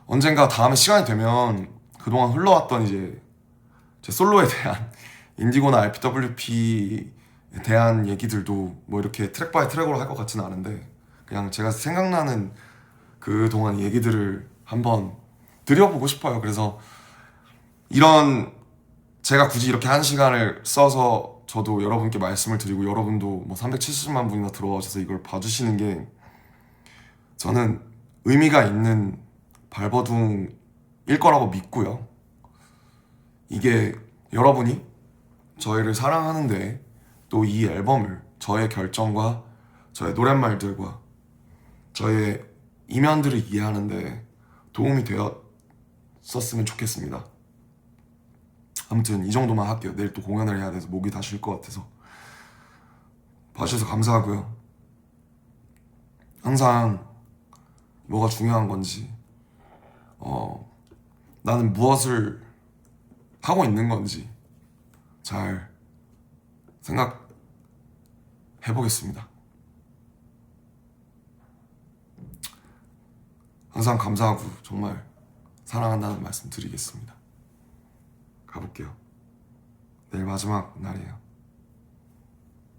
언젠가 다음에 시간이 되면 그동안 흘러왔던 이제 제 솔로에 대한 인디고나 RPWP에 대한 얘기들도 뭐 이렇게 트랙 바이 트랙으로 할 것 같지는 않은데 그냥 제가 생각나는 그동안 얘기들을 한번 드려보고 싶어요. 그래서 이런 제가 굳이 이렇게 한 시간을 써서 저도 여러분께 말씀을 드리고 여러분도 뭐 370만 분이나 들어와주셔서 이걸 봐주시는 게 저는 의미가 있는 발버둥일 거라고 믿고요. 이게 여러분이 저희를 사랑하는데 또 이 앨범을 저의 결정과 저의 노랫말들과 저의 이면들을 이해하는데 도움이 되었었으면 좋겠습니다. 아무튼 이 정도만 할게요. 내일 또 공연을 해야 돼서 목이 다 쉴 것 같아서. 봐주셔서 감사하고요. 항상 뭐가 중요한 건지 나는 무엇을 하고 있는 건지 잘 생각해보겠습니다. 항상 감사하고 정말 사랑한다는 말씀 드리겠습니다. 가볼게요. 내일 마지막 날이에요.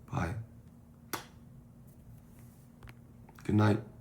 바이. 굿나잇.